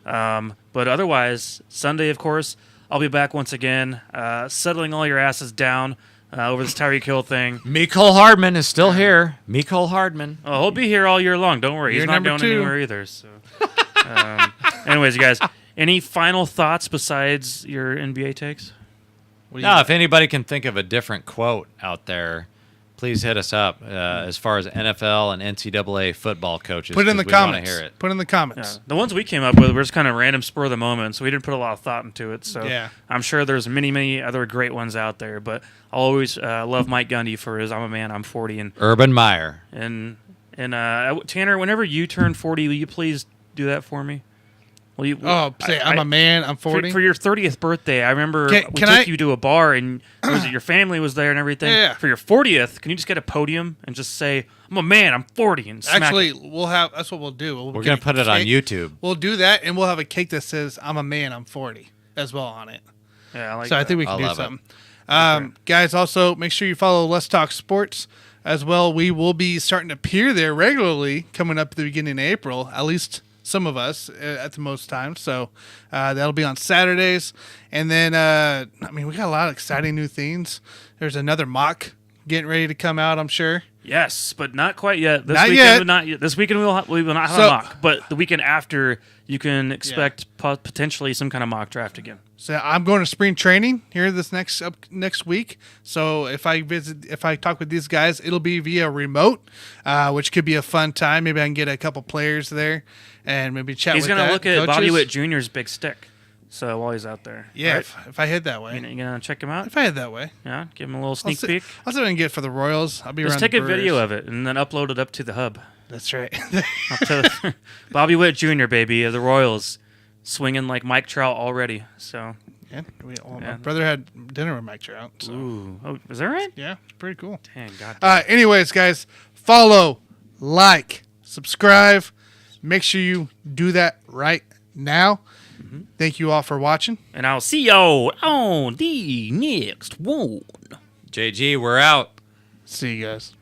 Speaker 1: but otherwise, Sunday, of course, I'll be back once again, settling all your asses down over this Tyreek Hill thing.
Speaker 3: Mecole Hardman is still here. Mecole Hardman.
Speaker 1: Oh, he'll be here all year long. Don't worry. He's not going anywhere either. So, anyways, you guys, any final thoughts besides your NBA takes?
Speaker 3: No, if anybody can think of a different quote out there, please hit us up as far as NFL and NCAA football coaches.
Speaker 2: Put it in the comments.
Speaker 3: Hear it.
Speaker 2: Put it in the comments.
Speaker 1: Yeah. The ones we came up with were just kind of random spur of the moment, so we didn't put a lot of thought into it. So
Speaker 2: Yeah.
Speaker 1: I'm sure there's many, many other great ones out there, but I'll always love Mike Gundy for his "I'm a man, I'm 40" and
Speaker 3: Urban Meyer.
Speaker 1: And Tanner, whenever you turn 40, will you please do that for me? Will you?
Speaker 2: I'm a man. I'm 40.
Speaker 1: For your 30th birthday, I remember we took you to a bar and your family was there and everything.
Speaker 2: Yeah.
Speaker 1: For your 40th, can you just get a podium and just say, "I'm a man, I'm 40," and smack
Speaker 2: Actually,
Speaker 1: it?
Speaker 2: that's what we'll do.
Speaker 3: We're going to put it on YouTube.
Speaker 2: We'll do that, and we'll have a cake that says, "I'm a man, I'm 40" as well on it.
Speaker 1: Yeah, I like
Speaker 2: So
Speaker 1: that.
Speaker 2: I think we can
Speaker 3: I
Speaker 2: do
Speaker 3: love
Speaker 2: something. Guys, also make sure you follow Let's Talk Sports as well. We will be starting to appear there regularly coming up at the beginning of April, at least some of us at the most times. So that'll be on Saturdays. And then, we got a lot of exciting new things. There's another mock getting ready to come out, I'm sure.
Speaker 1: Yes, but not quite yet.
Speaker 2: Not yet.
Speaker 1: Not yet. This weekend we will not have a mock, but the weekend after you can expect potentially some kind of mock draft again.
Speaker 2: So I'm going to spring training here this next week. So if I talk with these guys, it'll be via remote, which could be a fun time. Maybe I can get a couple players there and maybe chat with
Speaker 1: He's going to look at
Speaker 2: coaches.
Speaker 1: Bobby Witt Jr.'s big stick. So while he's out there.
Speaker 2: Yeah,
Speaker 1: right?
Speaker 2: if I head that way.
Speaker 1: You going to check him out?
Speaker 2: If I head that way.
Speaker 1: Yeah, give him a little sneak peek.
Speaker 2: I'll see what I can get for the Royals. I'll be
Speaker 1: Just
Speaker 2: around
Speaker 1: take
Speaker 2: the
Speaker 1: a
Speaker 2: Brewers.
Speaker 1: video of it and then upload it up to the hub.
Speaker 2: That's right.
Speaker 1: Bobby Witt Jr., baby, of the Royals, swinging like Mike Trout already. So.
Speaker 2: Yeah, my brother had dinner with Mike Trout. So.
Speaker 1: Ooh. Oh, is that right?
Speaker 2: Yeah, it's pretty cool.
Speaker 1: Dang, God.
Speaker 2: Anyways, guys, follow, like, subscribe. Make sure you do that right now. Mm-hmm. Thank you all for watching.
Speaker 1: And I'll see y'all on the next one.
Speaker 3: JG, we're out.
Speaker 2: See you guys.